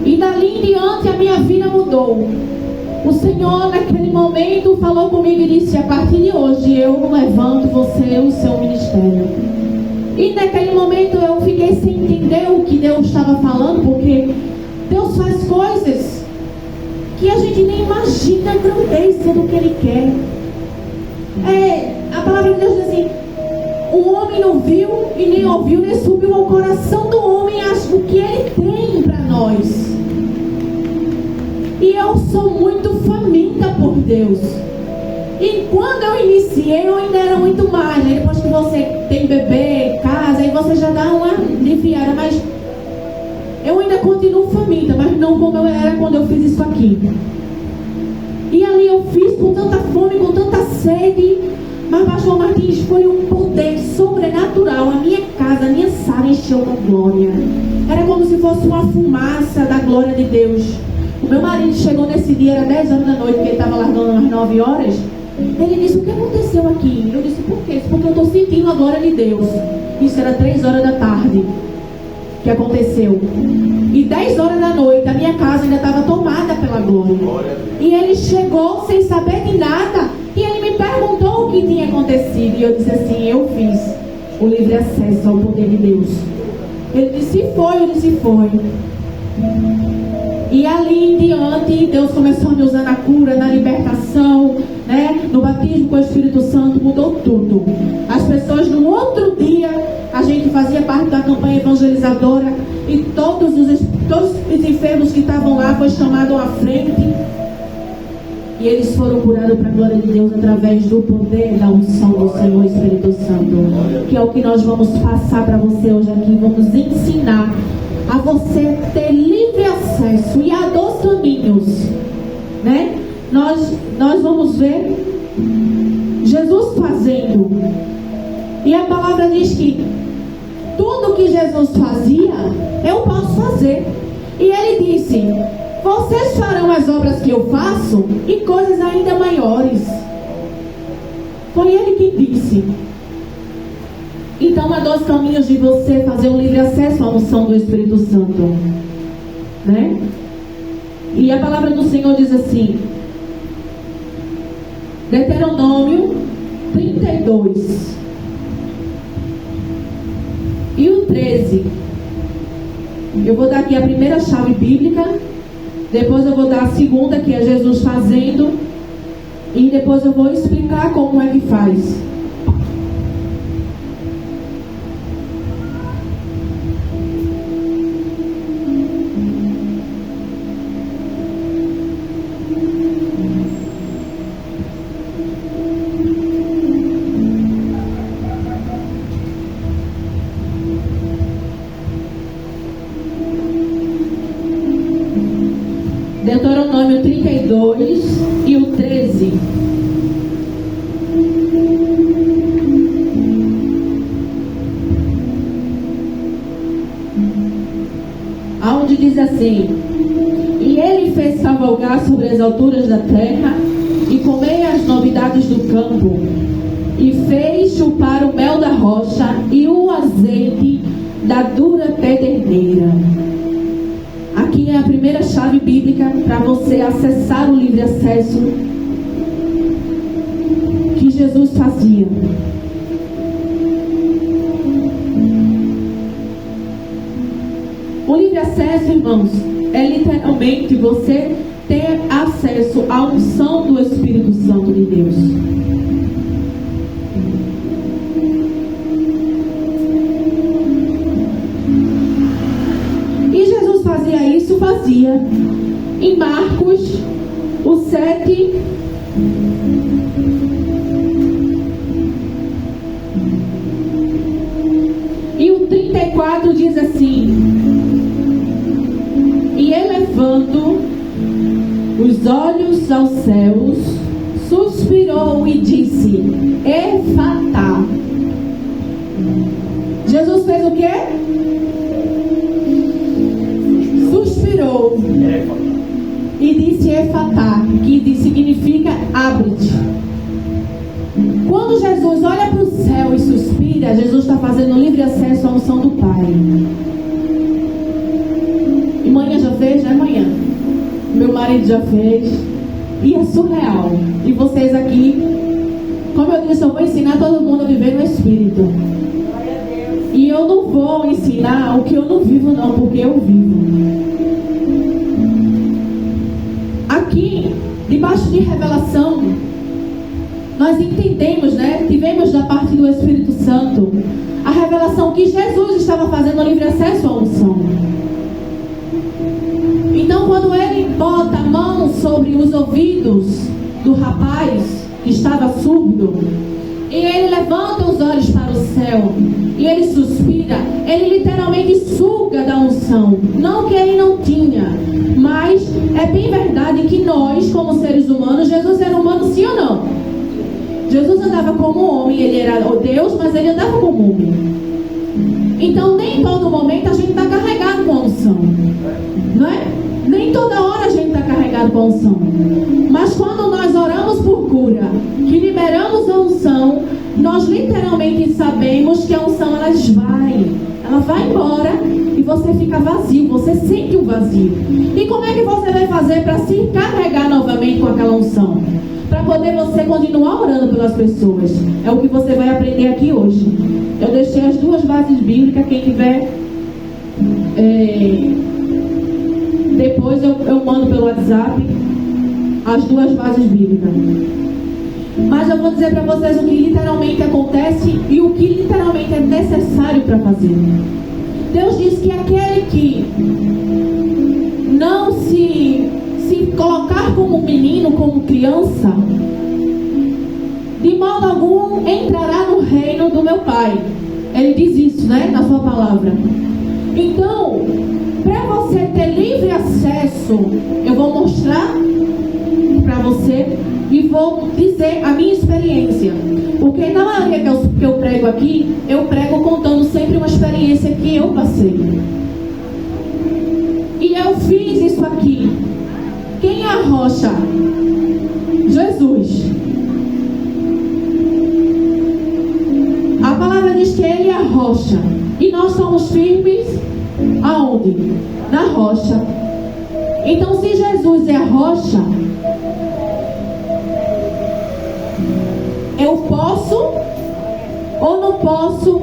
E dali em diante a minha vida mudou. O Senhor naquele momento falou comigo e disse: a partir de hoje eu levanto você, o seu ministério. E naquele momento eu fiquei sem entender o que Deus estava falando, porque Deus faz coisas que a gente nem imagina a grandeza do que Ele quer. A palavra de Deus diz assim: o homem não viu e nem ouviu, nem subiu ao coração do homem o que Ele tem para nós. E eu sou muito faminta por Deus. E quando eu iniciei, eu ainda era muito mais, né? Depois que você tem bebê, casa, aí você já dá uma aliviada, mas eu ainda continuo faminta, mas não como eu era quando eu fiz isso aqui. E ali eu fiz com tanta fome, com tanta sede, mas pastor Martins, foi um poder sobrenatural. A minha casa, a minha sala encheu com glória. Era como se fosse uma fumaça da glória de Deus. O meu marido chegou nesse dia, era 10 horas da noite, porque ele estava largando umas 9 horas. Ele disse: o que aconteceu aqui? Eu disse: por quê? Porque eu estou sentindo a glória de Deus. Isso era 3 horas da tarde que aconteceu. E 10 horas da noite, a minha casa ainda estava tomada pela glória. E ele chegou sem saber de nada. E ele me perguntou o que tinha acontecido. E eu disse assim: eu fiz o livre acesso ao poder de Deus. Ele disse: foi? Eu disse: foi. E ali em diante, Deus começou a me usar na cura, na libertação, né? No batismo com o Espírito Santo, mudou tudo. As pessoas, no outro dia, a gente fazia parte da campanha evangelizadora e todos os enfermos que estavam lá foram chamados à frente. E eles foram curados para a glória de Deus através do poder da unção do Senhor Espírito Santo. Que é o que nós vamos passar para você hoje aqui. Vamos ensinar a você ter livre acesso e a 2 caminhos, né? Nós vamos ver Jesus fazendo, e a palavra diz que tudo que Jesus fazia eu posso fazer. E ele disse: vocês farão as obras que eu faço e coisas ainda maiores. Foi ele que disse. Então há 2 caminhos de você fazer um livre acesso à unção do Espírito Santo, né? E a palavra do Senhor diz assim, Deuteronômio 32 e o 13. Eu vou dar aqui a primeira chave bíblica, depois eu vou dar a segunda, que é Jesus fazendo, e depois eu vou explicar como é que faz. Deuteronômio 32 e o 13. Aonde diz assim: e ele fez cavalgar sobre as alturas da terra, e comei as novidades do campo, e fez chupar o mel da rocha e o azeite da dura pederneira. Aqui é a primeira chave bíblica para você acessar o livre acesso que Jesus fazia. O livre acesso, irmãos, é literalmente você ter acesso à unção do Espírito Santo de Deus. E Jesus fazia isso, em Marcos, o 7, e o 34 diz assim: e elevando os olhos aos céus, suspirou e disse: Efatá. Jesus fez o quê? Suspirou e disse Efatá, que significa abre-te. Quando Jesus olha para o céu e suspira, Jesus está fazendo livre acesso à unção do Pai. E manhã já fez, né, manhã? Meu marido já fez. E é surreal. E vocês aqui, como eu disse, eu vou ensinar todo mundo a viver no Espírito. E eu não vou ensinar o que eu não vivo, não, porque eu vivo. Aqui, debaixo de revelação, nós entendemos, né? Tivemos da parte do Espírito Santo a revelação que Jesus estava fazendo livre acesso à unção. Então, quando ele bota a mão sobre os ouvidos do rapaz que estava surdo, e ele levanta os olhos para o céu, e ele suspira, ele literalmente suga da unção. Não que ele não tinha, mas é bem verdade que nós, como seres humanos, Jesus era humano, sim ou não? Jesus andava como homem, ele era Deus, mas ele andava como homem. Então, nem todo momento a gente está carregado com a unção, não é? Nem toda hora a gente está carregado com a unção. Mas quando nós oramos por cura, que liberamos a unção, nós literalmente sabemos que a unção ela vai embora e você fica vazio, você sente um vazio. E como é que você vai fazer para se carregar novamente com aquela unção? Para poder você continuar orando pelas pessoas. É o que você vai aprender aqui hoje. Eu deixei as duas bases bíblicas, quem tiver depois eu mando pelo WhatsApp as duas bases bíblicas. Mas eu vou dizer para vocês o que literalmente acontece e o que literalmente é necessário para fazer. Deus diz que aquele que não se colocar como menino, como criança, de modo algum entrará no reino do meu Pai. Ele diz isso, né, na sua palavra. Então, para você ter livre acesso, eu vou mostrar para você e vou dizer a minha experiência. Porque na maioria que eu prego aqui, eu prego contando sempre uma experiência que eu passei. E eu fiz isso aqui. Quem é a rocha? Jesus. A palavra diz que Ele é a rocha. E nós somos firmes aonde? Na rocha. Então, se Jesus é a rocha, eu posso ou não posso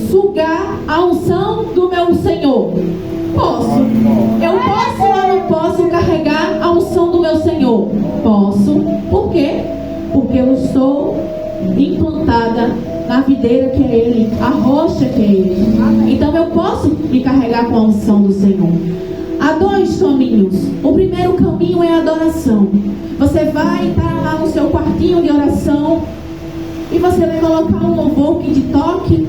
sugar a unção do meu Senhor? Posso. Eu posso ou não posso carregar a unção do meu Senhor? Posso. Por quê? Porque eu estou implantada na videira que é Ele, a rocha que é Ele. Então eu posso me carregar com a unção do Senhor. Há dois caminhos. O primeiro caminho é a adoração. Você vai estar lá no seu quartinho de oração e você vai colocar um louvor que te toque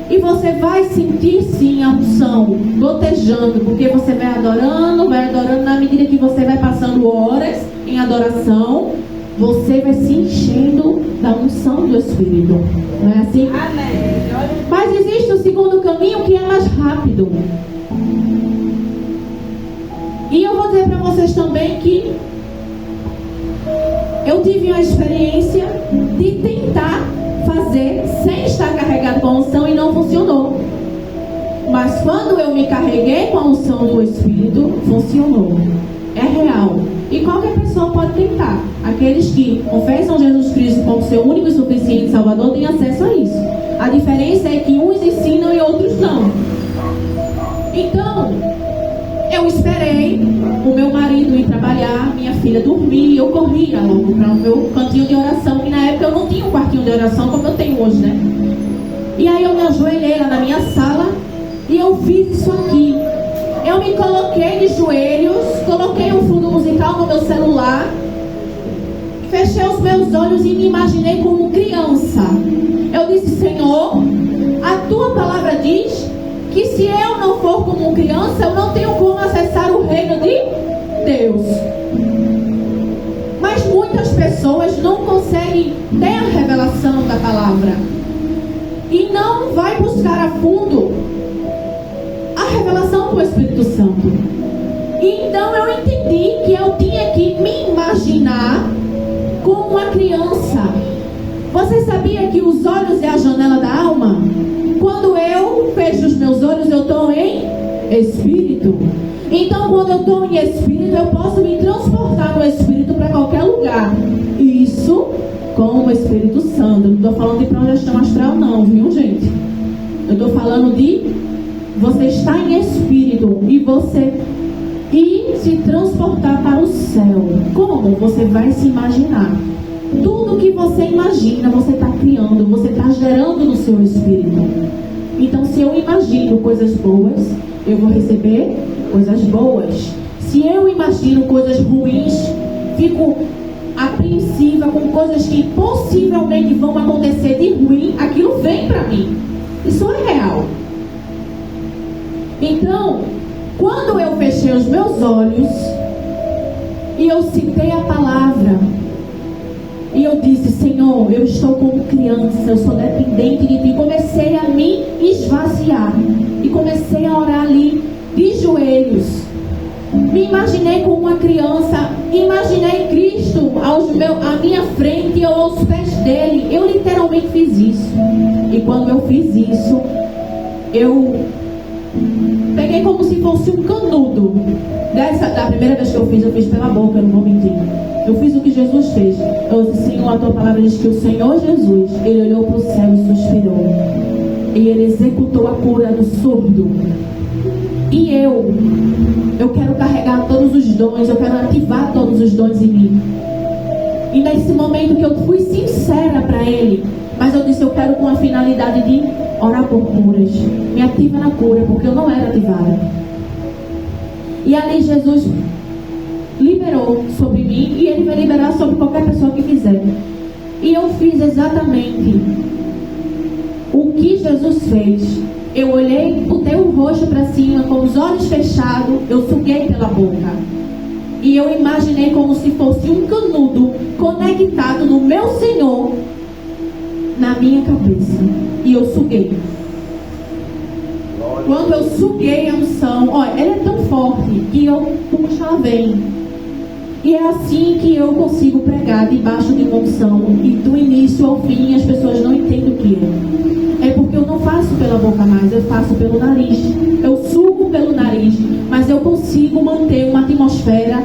E você vai sentir sim a unção gotejando, porque você vai adorando na medida que você vai passando horas em adoração, você vai se enchendo da unção do Espírito. Não é assim? Amém. Mas existe o segundo caminho que é mais rápido. E eu vou dizer para vocês também que eu tive uma experiência de tentar fazer sem estar carregado com a unção e não funcionou. Mas quando eu me carreguei com a unção do Espírito, funcionou. É real. E qualquer pessoa pode tentar. Aqueles que confessam Jesus Cristo como seu único e suficiente Salvador têm acesso a isso. A diferença é que uns ensinam e outros não. Então, eu esperei o meu marido ir trabalhar, minha filha dormir, e eu corria logo para o meu cantinho de oração, que na época eu não tinha um quartinho de oração como eu tenho hoje, né? E aí eu me ajoelhei lá na minha sala e eu fiz isso aqui. Eu me coloquei de joelhos, coloquei um fundo musical no meu celular, fechei os meus olhos e me imaginei como criança. Eu disse: Senhor, a tua palavra diz que se eu não for como criança, eu não tenho como acessar o reino de Deus. Mas muitas pessoas não conseguem ter a revelação da palavra e não vai buscar a fundo a revelação do Espírito Santo. E então eu entendi que eu tinha que me imaginar como uma criança. Você sabia que os olhos é a janela da alma? Quando eu fecho os meus olhos, eu estou em espírito. Então, quando eu estou em espírito, eu posso me transportar no espírito para qualquer lugar. Isso com o Espírito Santo. Não estou falando de projeção astral, não, viu, gente? Eu estou falando de você estar em espírito e você ir se transportar para o céu. Como? Você vai se imaginar. Tudo que você imagina, você está criando, você está gerando no seu espírito. Então, se eu imagino coisas boas, eu vou receber coisas boas. Se eu imagino coisas ruins, fico apreensiva com coisas que possivelmente vão acontecer de ruim, aquilo vem para mim. Isso é real. Então, quando eu fechei os meus olhos e eu citei a palavra, e eu disse: Senhor, eu estou como criança, eu sou dependente de Ti. Comecei a me esvaziar e comecei a orar ali de joelhos. Me imaginei como uma criança, imaginei Cristo à minha frente ou aos pés dele. Eu literalmente fiz isso. E quando eu fiz isso, eu peguei como se fosse um canudo. Da primeira vez que eu fiz pela boca, eu não vou mentir. Eu fiz o que Jesus fez. Eu disse: Senhor, a tua palavra diz que o Senhor Jesus, ele olhou para o céu e suspirou. E ele executou a cura do surdo. E eu quero carregar todos os dons, eu quero ativar todos os dons em mim. E nesse momento que eu fui sincera para ele, mas eu disse: eu quero com a finalidade de orar por curas. Me ativa na cura, porque eu não era ativada. E ali Jesus liberou sobre mim, e ele vai liberar sobre qualquer pessoa que fizer. E eu fiz exatamente o que Jesus fez. Eu olhei, botei o rosto para cima, com os olhos fechados, eu suguei pela boca. E eu imaginei como se fosse um canudo conectado no meu Senhor, na minha cabeça. E eu suguei. Quando eu suguei a unção, olha, ela é tão forte que eu puxo, ela vem. E é assim que eu consigo pregar debaixo de uma unção. E do início ao fim as pessoas não entendem o que é. É porque eu não faço pela boca mais, eu faço pelo nariz. Eu sugo pelo nariz, mas eu consigo manter uma atmosfera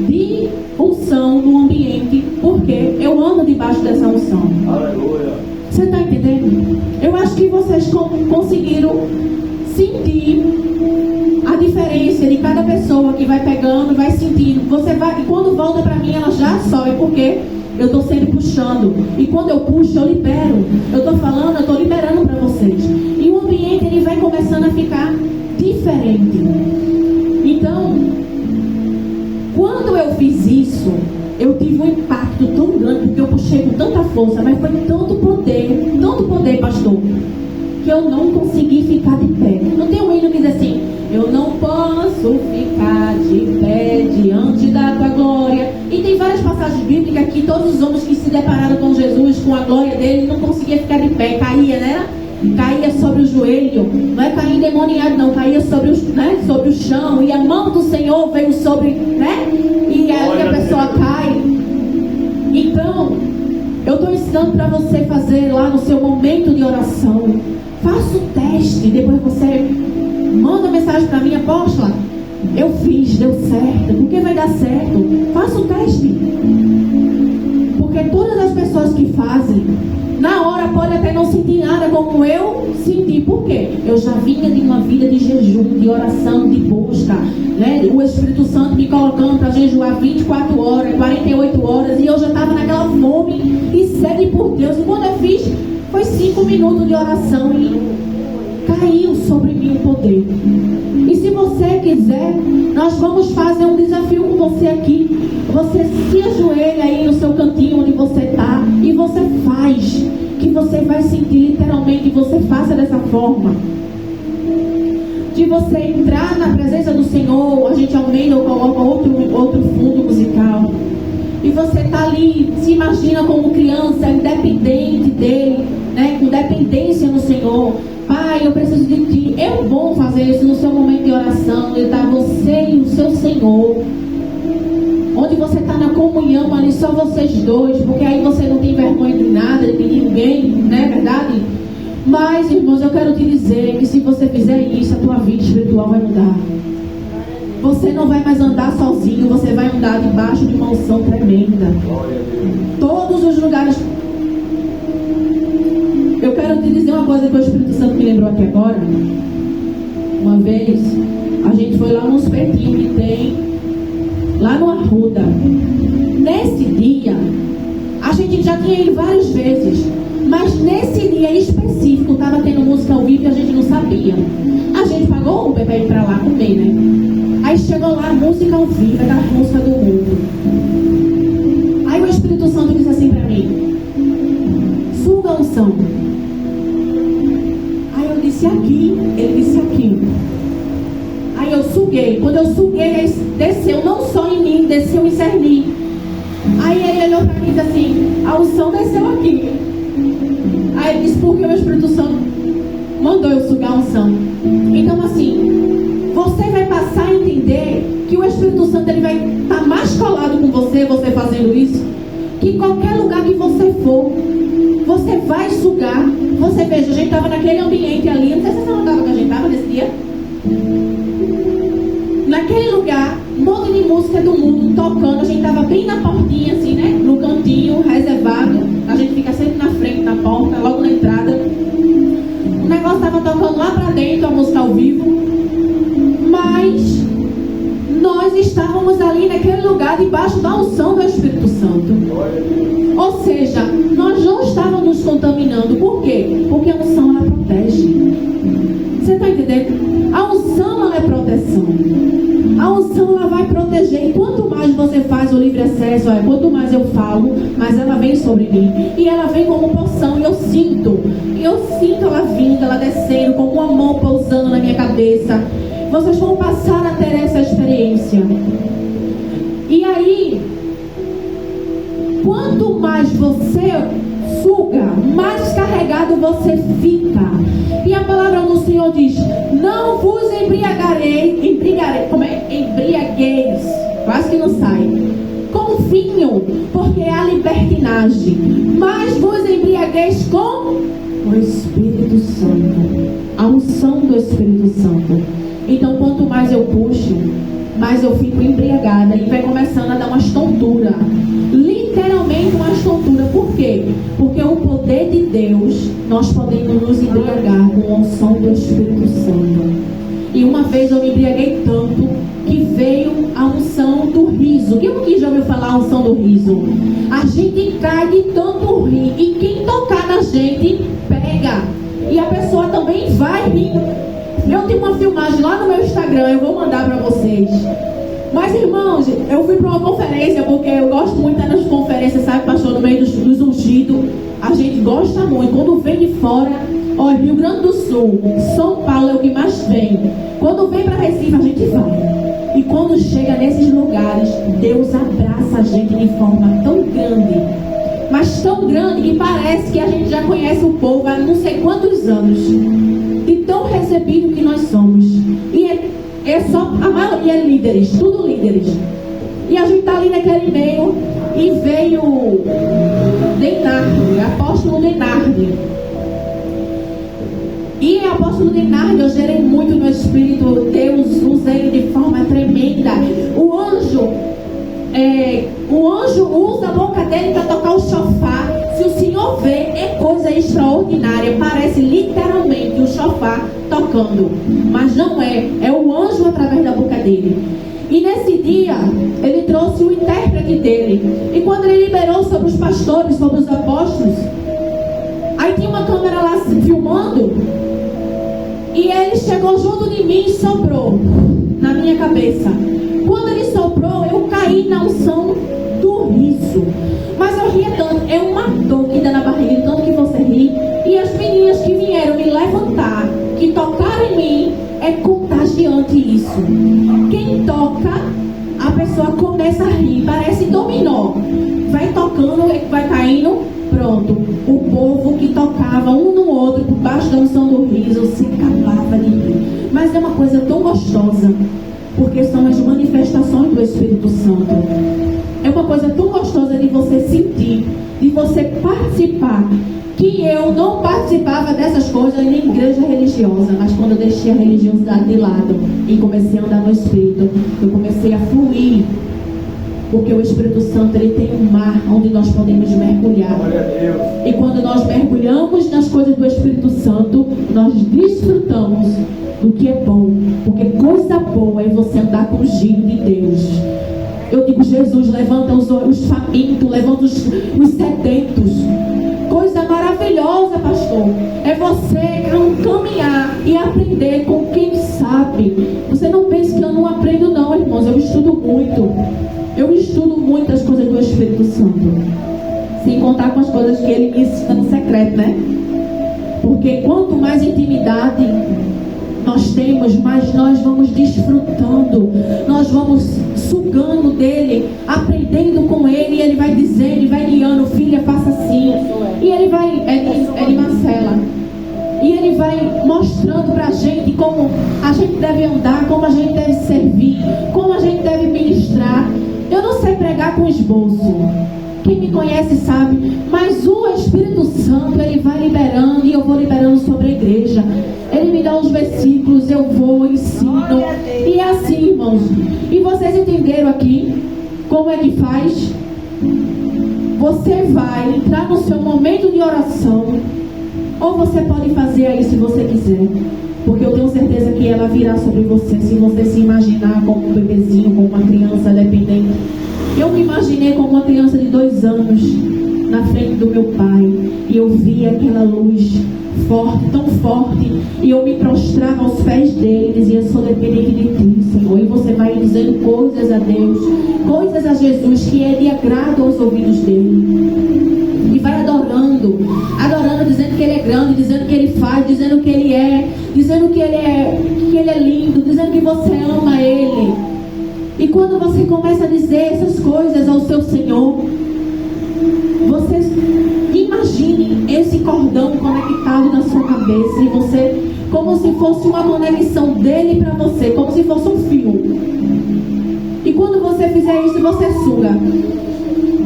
de unção no ambiente, porque eu ando debaixo dessa unção. Aleluia. Você está entendendo? Eu acho que vocês conseguiram sentir a diferença de cada pessoa que vai pegando, vai sentindo. Você vai, e quando volta para mim, ela já sobe, porque eu estou sempre puxando. E quando eu puxo, eu libero. Eu estou falando, eu estou liberando para vocês. E o ambiente, ele vai começando a ficar diferente. Então, quando eu fiz isso, eu tive um impacto tão grande, porque eu puxei com tanta força, mas foi tanto poder, pastor, que eu não consegui ficar de pé. Não tem um hino que diz assim: eu não posso ficar de pé diante da tua glória. E tem várias passagens bíblicas que todos os homens que se depararam com Jesus, com a glória dele, não conseguiam ficar de pé, caía, né? Caía sobre o joelho, não é cair endemoniado, não, caía sobre o chão, e a mão do Senhor veio sobre, né? E aí a pessoa cai. Então, eu estou ensinando para você fazer lá no seu momento de oração. Faça o teste, depois você manda mensagem para mim: apóstola, eu fiz, deu certo, porque vai dar certo. Faça o teste. Porque todas as pessoas que fazem, na hora pode até não sentir nada como eu senti. Por quê? Eu já vinha de uma vida de jejum, de oração, de busca, né? O Espírito Santo me colocando para jejuar 24 horas, 48 horas, e eu já estava naquela fome e sede por Deus. E quando eu fiz, foi 5 minutos de oração e caiu sobre mim o poder. E se você quiser, nós vamos fazer um desafio com você aqui. Você se ajoelha aí no seu cantinho onde você está e você faz, que você vai sentir literalmente, e você faça dessa forma. De você entrar na presença do Senhor, a gente aumenta ou coloca outro fundo musical. E você está ali, se imagina como criança, independente dele, né? Com dependência no Senhor. Pai, eu preciso de ti. É bom fazer isso no seu momento de oração, de estar você e o seu Senhor. Onde você está na comunhão ali, só vocês dois, porque aí você não tem vergonha de nada, de ninguém, não é verdade? Mas, irmãos, eu quero te dizer que se você fizer isso, a tua vida espiritual vai mudar. Você não vai mais andar sozinho, você vai andar debaixo de uma unção tremenda. Todos os lugares. Eu quero te dizer uma coisa que o Espírito Santo me lembrou aqui agora. Uma vez, a gente foi lá num espetinho que tem lá no Arruda. Nesse dia, a gente já tinha ido várias vezes, mas nesse dia específico estava tendo música ao vivo e a gente não sabia. A gente pagou o Uber para ir para lá comer, né? Aí chegou lá, música ao vivo, aquela música do mundo. Aí o Espírito Santo disse assim para mim: suga a unção. Aí eu disse aqui, ele disse aqui. Aí eu suguei. Quando eu suguei, desceu não só em mim, desceu em Cerni. Aí ele olhou para mim e disse assim: a unção desceu aqui. Aí ele disse: porque o Espírito Santo mandou eu sugar a unção. Então assim, você vai passar a entender que o Espírito Santo ele vai estar mais colado com você fazendo isso, que qualquer lugar que você for, você vai sugar. Você veja, a gente estava naquele ambiente ali, não sei se você notava que a gente estava nesse dia. Naquele lugar, um monte de música do mundo tocando, a gente estava bem na portinha assim, né? No cantinho, reservado. A gente fica sempre na frente da porta, logo na entrada. O negócio estava tocando lá pra dentro, a música ao vivo. Mas nós estávamos ali naquele lugar, debaixo da unção do Espírito Santo. Ou seja, nós não estávamos nos contaminando. Por quê? Porque a unção, ela protege. Você está entendendo? A unção, ela é proteção. A unção, ela vai proteger. E quanto mais você faz o livre acesso, quanto mais eu falo, mais ela vem sobre mim. E ela vem como porção. E eu sinto ela vindo, ela descendo, como uma mão pousando na minha cabeça. Vocês vão passar a ter essa experiência. E aí, quanto mais você suga, mais carregado você fica. E a palavra do Senhor diz: não vos embriagueis, quase que não sai, com vinho, porque há libertinagem, mas vos embriagueis com o Espírito Santo, a unção do Espírito Santo. Então, quanto mais eu puxo, mais eu fico embriagada e vai começando a dar umas tonturas. Literalmente umas tonturas. Por quê? Porque o poder de Deus, nós podemos nos embriagar com a unção do Espírito Santo. E uma vez eu me embriaguei tanto que veio a unção do riso. Quem já ouviu falar a unção do riso? A gente cai de tanto rir. E quem tocar na gente, pega. E a pessoa também vai rir. Eu tenho uma filmagem lá no meu Instagram, eu vou mandar para vocês. Mas, irmãos, eu fui para uma conferência, porque eu gosto muito de estar nas conferências, sabe, pastor, no meio dos ungidos. A gente gosta muito. Quando vem de fora, Olha, Rio Grande do Sul, São Paulo é o que mais vem. Quando vem para Recife, a gente vai. E quando chega nesses lugares, Deus abraça a gente de forma tão grande, mas tão grande que parece que a gente já conhece o povo há não sei quantos anos. E tão recebido que nós somos. E é só, a maioria é líderes, tudo líderes. E a gente está ali naquele meio e veio Denardi, apóstolo Denardi. E apóstolo Denardi, eu gerei muito no Espírito, Deus usa ele de forma tremenda. O anjo usa a boca dele para tocar o chofar. Se o Senhor vê, é coisa extraordinária. Parece literalmente o chofar tocando. Mas não é. É o anjo através da boca dele. E nesse dia, ele trouxe o intérprete dele. E quando ele liberou sobre os pastores, sobre os apóstolos, aí tinha uma câmera lá filmando. E ele chegou junto de mim e soprou na minha cabeça. Quando ele soprou, eu caí na unção do riso. Mas eu ria tanto, é uma dor que dá na barriga, tanto que você ri. E as meninas que vieram me levantar, que tocaram em mim, é contagiante isso. Quem toca, a pessoa começa a rir, parece dominó. Vai tocando, vai caindo, pronto. O povo que tocava um no outro, por baixo da unção do riso, se acabava de rir. Mas é uma coisa tão gostosa, porque são as manifestações do Espírito Santo. É uma coisa tão gostosa de você sentir, de você participar. Que eu não participava dessas coisas em igreja religiosa, mas quando eu deixei a religiosidade de lado e comecei a andar no Espírito, eu comecei a fluir. Porque o Espírito Santo, ele tem um mar onde nós podemos mergulhar. E quando nós mergulhamos nas coisas do Espírito Santo, nós desfrutamos do que é bom. Porque coisa boa é você andar com o giro de Deus. Eu digo, Jesus, levanta os famintos, levanta os sedentos. Coisa maravilhosa, pastor. É você caminhar e aprender com quem sabe. Você não pense que eu não aprendo não, irmãos. Eu estudo muito. Eu estudo muitas coisas do Espírito Santo. Sem contar com as coisas que ele me ensina no secreto, né? Porque quanto mais intimidade nós temos, mais nós vamos desfrutando. Nós vamos sugando dele, aprendendo com ele. E ele vai dizendo, ele vai guiando, filha, faça assim. E ele vai, ele Marcela. E ele vai mostrando pra gente como a gente deve andar, como a gente deve servir, como a gente deve ministrar. Eu não sei pregar com esboço. Quem me conhece sabe. Mas o Espírito Santo, ele vai liberando. E eu vou liberando sobre a igreja. Ele me dá os versículos, eu vou, ensino. E é assim, irmãos. E vocês entenderam aqui como é que faz? Você vai entrar no seu momento de oração. Ou você pode fazer aí se você quiser. Porque eu tenho certeza que ela virá sobre você. Se você se imaginar como um bebezinho, como uma criança dependente. Eu me imaginei como uma criança de 2 anos na frente do meu pai. E eu via aquela luz forte, tão forte. E eu me prostrava aos pés dele e dizia, sou dependente de ti, Senhor. E você vai dizendo coisas a Deus, coisas a Jesus que ele agrada aos ouvidos dele. E vai adorando, dizendo que ele é grande, dizendo que ele faz, dizendo que ele é, dizendo que ele é lindo, dizendo que você ama ele. E quando você começa a dizer essas coisas ao seu Senhor, você imagine esse cordão conectado na sua cabeça e você, como se fosse uma conexão dele para você, como se fosse um fio. E quando você fizer isso, você suga.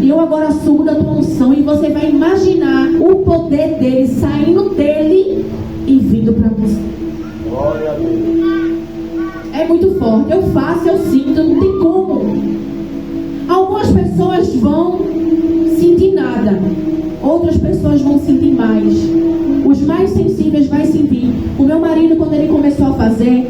E eu agora sugo da tua unção e você vai imaginar o poder dele saindo dele e vindo para você. Glória a Deus. É muito forte. Eu faço, eu sinto, não tem como. Algumas pessoas vão sentir nada. Outras pessoas vão sentir mais. Os mais sensíveis vão sentir. O meu marido, quando ele começou a fazer,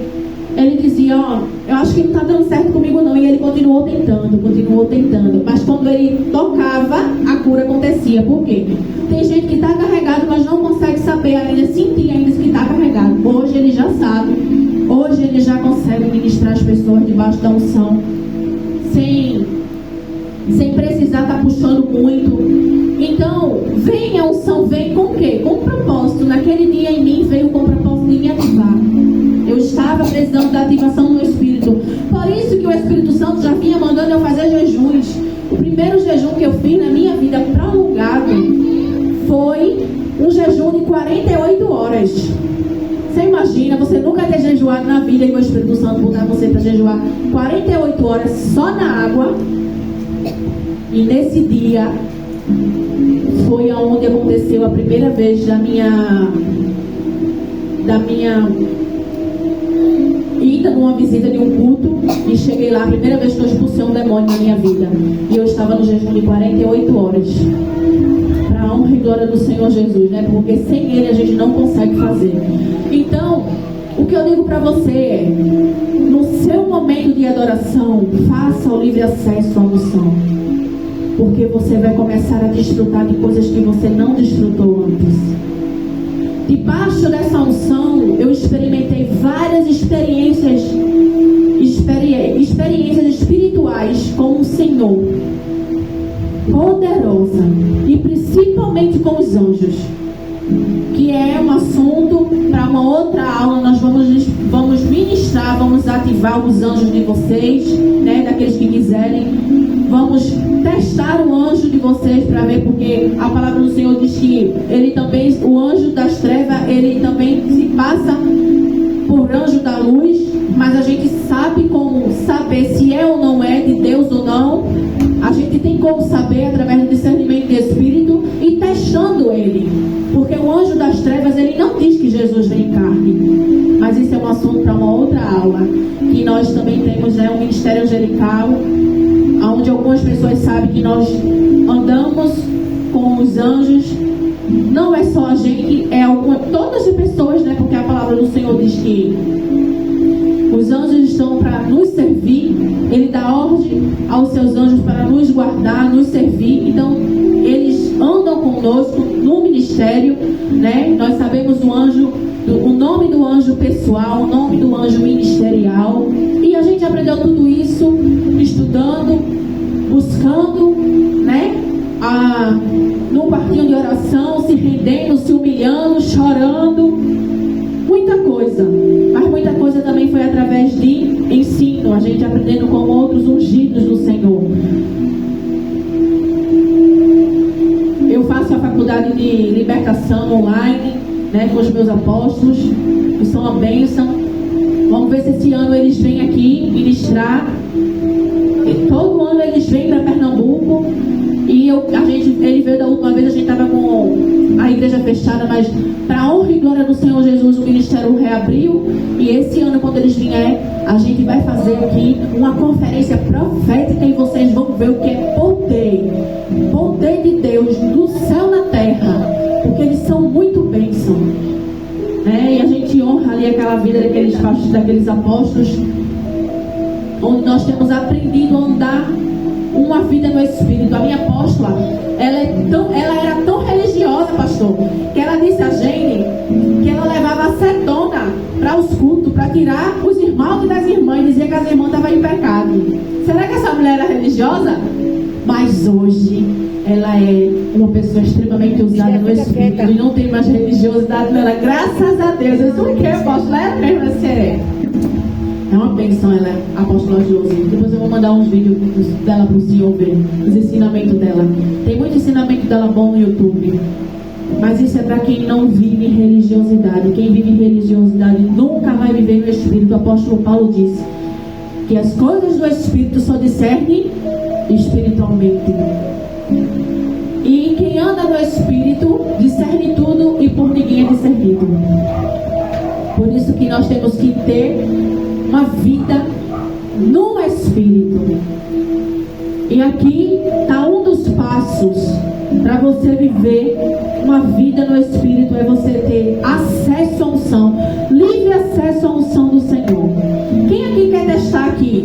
ele dizia, eu acho que não está dando certo comigo não. E ele continuou tentando. Mas quando ele tocava, a cura acontecia. Por quê? Tem gente que está carregado, mas não consegue saber ainda, sentir ainda que está carregado. Hoje ele já sabe. Hoje ele já consegue ministrar as pessoas debaixo da unção. Sem precisar estar puxando muito. Então, vem a unção, vem com o quê? Com um propósito naquele naquele dia em mim veio com o propósito de me ativar. Eu estava precisando da ativação do Espírito. Por isso que o Espírito Santo já vinha mandando eu fazer jejuns. O primeiro jejum que eu fiz na minha vida prolongado foi um jejum de 48 horas. Você imagina, você nunca ter jejuado na vida e o Espírito Santo botar você para jejuar 48 horas só na água. E nesse dia foi onde aconteceu a primeira vez da minha ida numa visita de um culto. E cheguei lá, a primeira vez que eu expulsei um demônio na minha vida. E eu estava no jejum de 48 horas. Para a honra e glória do Senhor Jesus, né? Porque sem Ele a gente não consegue fazer. Então, o que eu digo para você é: no seu momento de adoração, faça o livre acesso à unção. Porque você vai começar a desfrutar de coisas que você não desfrutou antes. Debaixo dessa unção, eu experimentei várias experiências espirituais com o Senhor, poderosa, e principalmente com os anjos, que é um assunto para uma outra aula. Nós vamos ministrar, vamos ativar os anjos de vocês, né, daqueles que quiserem. Vamos testar o anjo de vocês para ver, porque a palavra do Senhor diz que ele também, o anjo das trevas, ele também se passa por anjo da luz, mas a gente sabe como saber se é ou não é de Deus ou não. A gente tem como saber através do discernimento de espírito e testando ele, porque o anjo das trevas, ele não diz que Jesus vem em carne, mas isso é um assunto para uma outra aula, que nós também temos, né, um ministério angelical, onde algumas pessoas sabem que nós andamos com os anjos. Não é só a gente, é todas as pessoas, né? Porque a palavra do Senhor diz que os anjos estão para nos servir. Ele dá ordem aos seus anjos para nos guardar, nos servir. Então, eles andam conosco no ministério, né? Nós sabemos o nome do anjo pessoal, o nome do anjo ministerial. E a gente aprendeu tudo isso estudando, buscando, né? No quartinho de oração, se rendendo, se humilhando, chorando. Muita coisa. Mas muita coisa também foi através de ensino, a gente aprendendo com outros ungidos do Senhor. Eu faço a faculdade de libertação online, né, com os meus apóstolos, que são uma bênção. Vamos ver se esse ano eles vêm aqui ministrar. E todo ano eles vêm para Pernambuco. E ele veio da última vez, a gente estava com a igreja fechada, mas para a honra e glória do Senhor Jesus, o ministério reabriu. E esse ano, quando eles vierem, a gente vai fazer aqui uma conferência profética e vocês vão ver o que é poder de Deus no céu, na terra, porque eles são muito bênção, né? E a gente honra ali aquela vida daqueles apóstolos, onde nós temos aprendido a andar uma vida no Espírito. A minha apóstola, ela era tão religiosa, pastor, que ela disse a gente que ela levava acetona para os cultos, para tirar os irmãos das irmãs, e dizia que as irmãs estavam em pecado. Será que essa mulher era religiosa? Mas hoje ela é uma pessoa extremamente usada no Espírito e não tem mais religiosidade nela, graças a Deus. Eu sou o que, apóstola? É mesmo, você é. É uma bênção, ela é a apóstola Josi. Depois eu vou mandar uns vídeos dela para o senhor ver, os ensinamentos dela. Tem muito ensinamento dela bom no YouTube. Mas isso é para quem não vive religiosidade. Quem vive religiosidade nunca vai viver no Espírito. O apóstolo Paulo disse que as coisas do Espírito só discernem espiritualmente. E quem anda no Espírito discerne tudo e por ninguém é discernido. Por isso que nós temos que ter uma vida no Espírito. E aqui está um dos passos para você viver uma vida no Espírito, é você ter acesso à unção, livre acesso à unção do Senhor. Quem aqui quer testar aqui?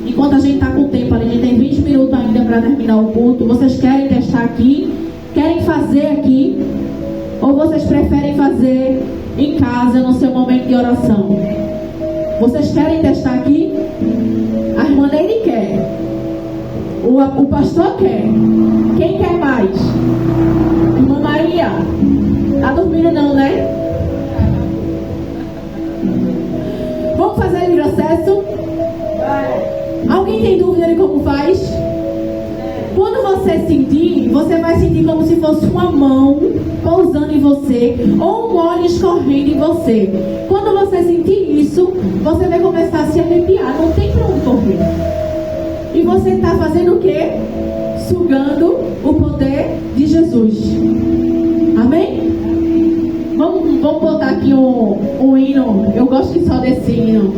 Enquanto a gente está com o tempo ali, a gente tem 20 minutos ainda para terminar o culto. Vocês querem testar aqui? Querem fazer aqui? Ou vocês preferem fazer em casa, no seu momento de oração? Vocês querem testar aqui? A irmã Neide quer. O pastor quer. Quem quer mais? Irmã Maria? Tá dormindo não, né? processo? Alguém tem dúvida de como faz? Quando você sentir, você vai sentir como se fosse uma mão pousando em você ou um óleo escorrendo em você. Quando você sentir isso, você vai começar a se arrepiar, não tem pra onde correr. E você está fazendo o quê? Sugando o poder de Jesus. Amém? Vamos botar aqui um hino. Eu gosto só desse hino.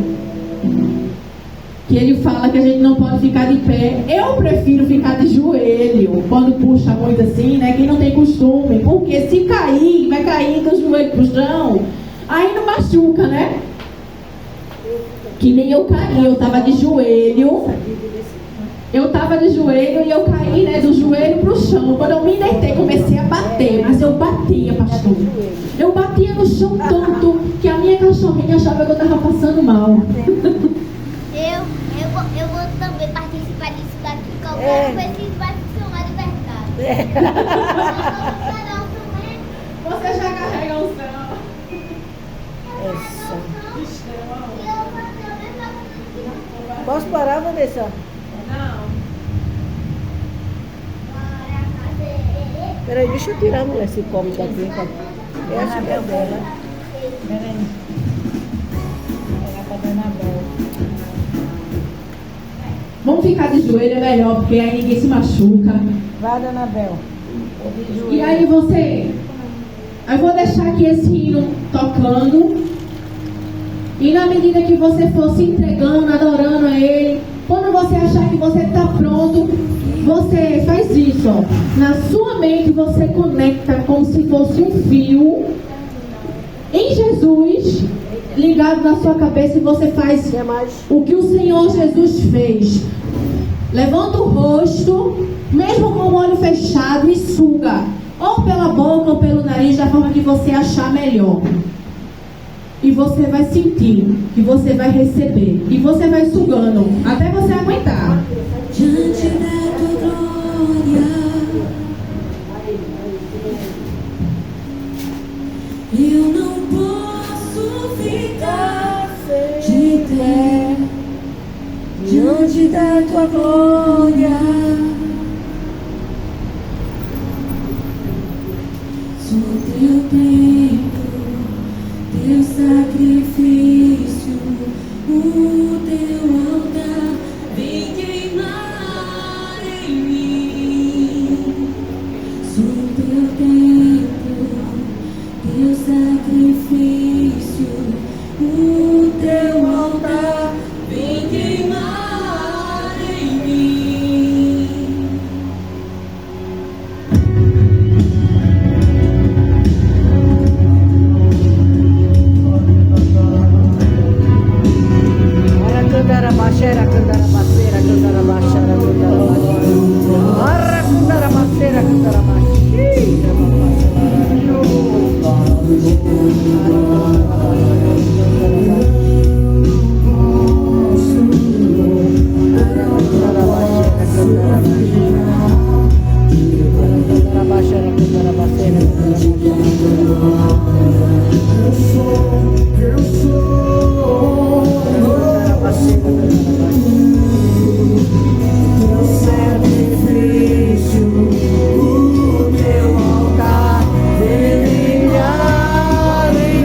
Que ele fala que a gente não pode ficar de pé. Eu prefiro ficar de joelho quando puxa muito assim, né? Quem não tem costume. Porque se cair, vai cair do joelho pro chão, aí não machuca, né? Que nem eu caí, eu tava de joelho. Eu tava de joelho e eu caí, né, do joelho pro chão. Quando eu me deitei, comecei a bater, mas eu batia, pastor. Eu batia no chão tanto que a minha cachorrinha achava que eu tava passando mal. Eu vou também participar disso daqui. Qualquer coisa que vai funcionar de verdade. Você já carrega o céu. Posso parar, Vanessa? Não. Peraí, deixa eu tirar, mulher, esse copo daqui. Eu acho que é dela. Peraí. Pegar pra Dona Bel. Vamos ficar de joelho, é melhor, porque aí ninguém se machuca. Vai, Dona Bel. E aí você... Eu vou deixar aqui esse hino tocando. E na medida que você for se entregando, adorando a Ele, quando você achar que você está pronto, você faz isso, ó. Na sua mente você conecta como se fosse um fio em Jesus ligado na sua cabeça e você faz o que o Senhor Jesus fez. Levanta o rosto, mesmo com o olho fechado, e suga, ou pela boca ou pelo nariz, da forma que você achar melhor. E você vai sentir que você vai receber. E você vai sugando até você aguentar. Diante da tua glória, eu não posso ficar de pé. Diante da tua glória, sou teu templo, teu sacrifício, o teu altar, vem queimar em mim. Sou teu templo, teu sacrifício, o teu altar, vem queimar em mim. Candarabaxera, candarabaceira, candarabaxara, candarabaxera. Arra, candarabaceira, candarabaxira. Candarabaxera, candarabaceira, Eu sou teu sacrifício, o teu altar, vem brilhar em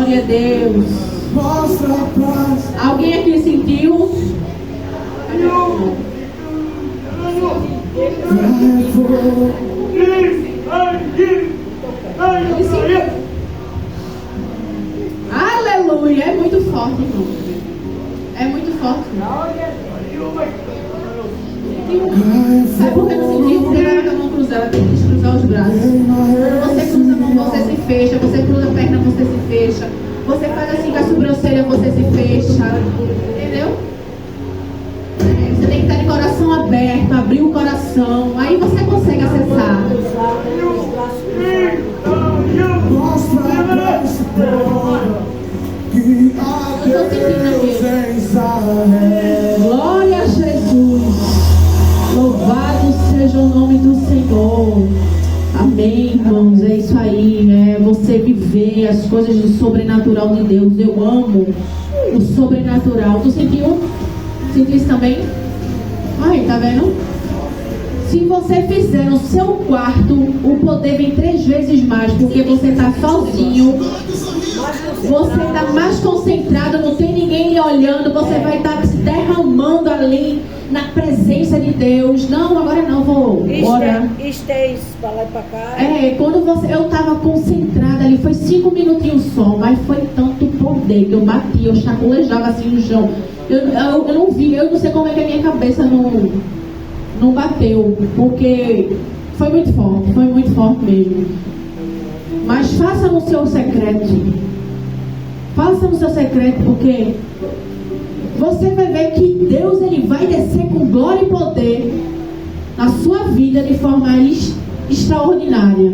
Glória a Deus. Mostra a paz. Alguém aqui sentiu? Aleluia, é muito forte, irmão. É muito forte. Sabe por que não sentiu? Porque ela com a mão cruzada, tem que cruzar os braços. Você cruza a mão, você se fecha. Você cruza a perna, você se fecha. Você faz assim com a sobrancelha, você se fecha. Entendeu? Você tem que estar de coração aberto, abrir o coração. Aí você consegue acessar. Eu estou sentindo aqui. Glória a Jesus. Louvado seja o nome do Senhor. Amém, irmãos. É isso aí. É você viver as coisas do sobrenatural de Deus. Eu amo o sobrenatural. Tu sentiu? Sentiu isso também? Aí, tá vendo? Se você fizer no seu quarto, o poder vem 3 vezes mais, porque você está sozinho. Você está mais concentrado, não tem ninguém lhe olhando. Você vai estar se derramando ali na presença de Deus. Não, agora não, vou orar. Pra lá e pra cá. Quando eu estava concentrada ali, foi 5 minutinhos só, mas foi tanto poder que eu bati, eu chaculejava assim no chão. Eu não vi, eu não sei como é que a minha cabeça não bateu, porque foi muito forte mesmo. Mas faça no seu secreto. Faça no seu secreto, porque você vai ver que Deus ele vai descer com glória e poder na sua vida de forma extraordinária.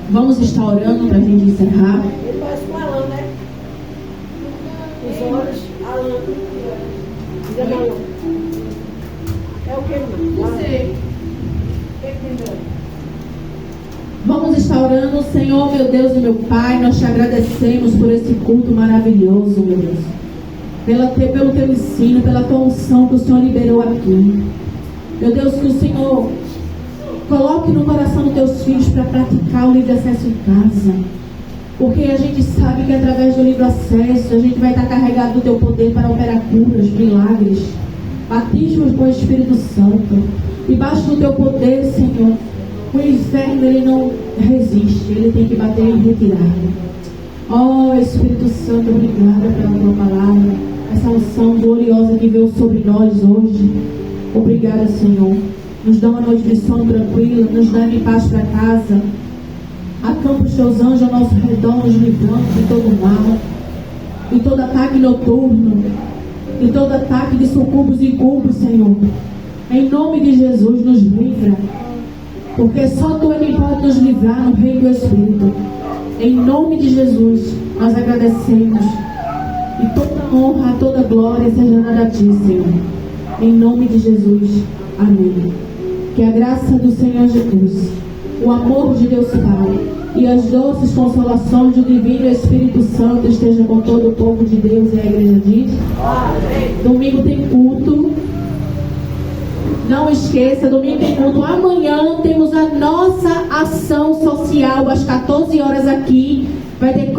Vamos estar orando para a gente encerrar. Ele parece com Alan, né? Os olhos, Alan. Diga não. É o que, irmão? Você. Vamos estar orando. Senhor, meu Deus e meu Pai, nós te agradecemos por esse culto maravilhoso, meu Deus. Pelo teu ensino, pela tua unção que o Senhor liberou aqui. Meu Deus, que o Senhor coloque no coração dos teus filhos para praticar o livre acesso em casa. Porque a gente sabe que através do livre acesso a gente vai estar carregado do teu poder para operar curas, milagres, batismos com o Espírito Santo. Debaixo do teu poder, Senhor, o inferno ele não resiste, ele tem que bater em retirada. Ó Espírito Santo, obrigada pela tua palavra, essa unção gloriosa que veio sobre nós hoje. Obrigada, Senhor. Nos dá uma noite de sono tranquila, nos dá em paz para casa. Acampa os teus anjos ao nosso redor, nos livrando de todo mal, de todo ataque noturno, de todo ataque de sucubos e incubos, Senhor. Em nome de Jesus, nos livra, porque só Tu é quem pode nos livrar no reino do Espírito. Em nome de Jesus, nós agradecemos. E toda honra, toda glória seja dada a Ti, Senhor. Em nome de Jesus. Amém. Que a graça do Senhor Jesus, o amor de Deus Pai e as doces consolações do Divino Espírito Santo estejam com todo o povo de Deus e a igreja diz. Amém. Domingo tem culto. Não esqueça, domingo tem culto. Amanhã temos a nossa ação social às 14 horas aqui. Vai ter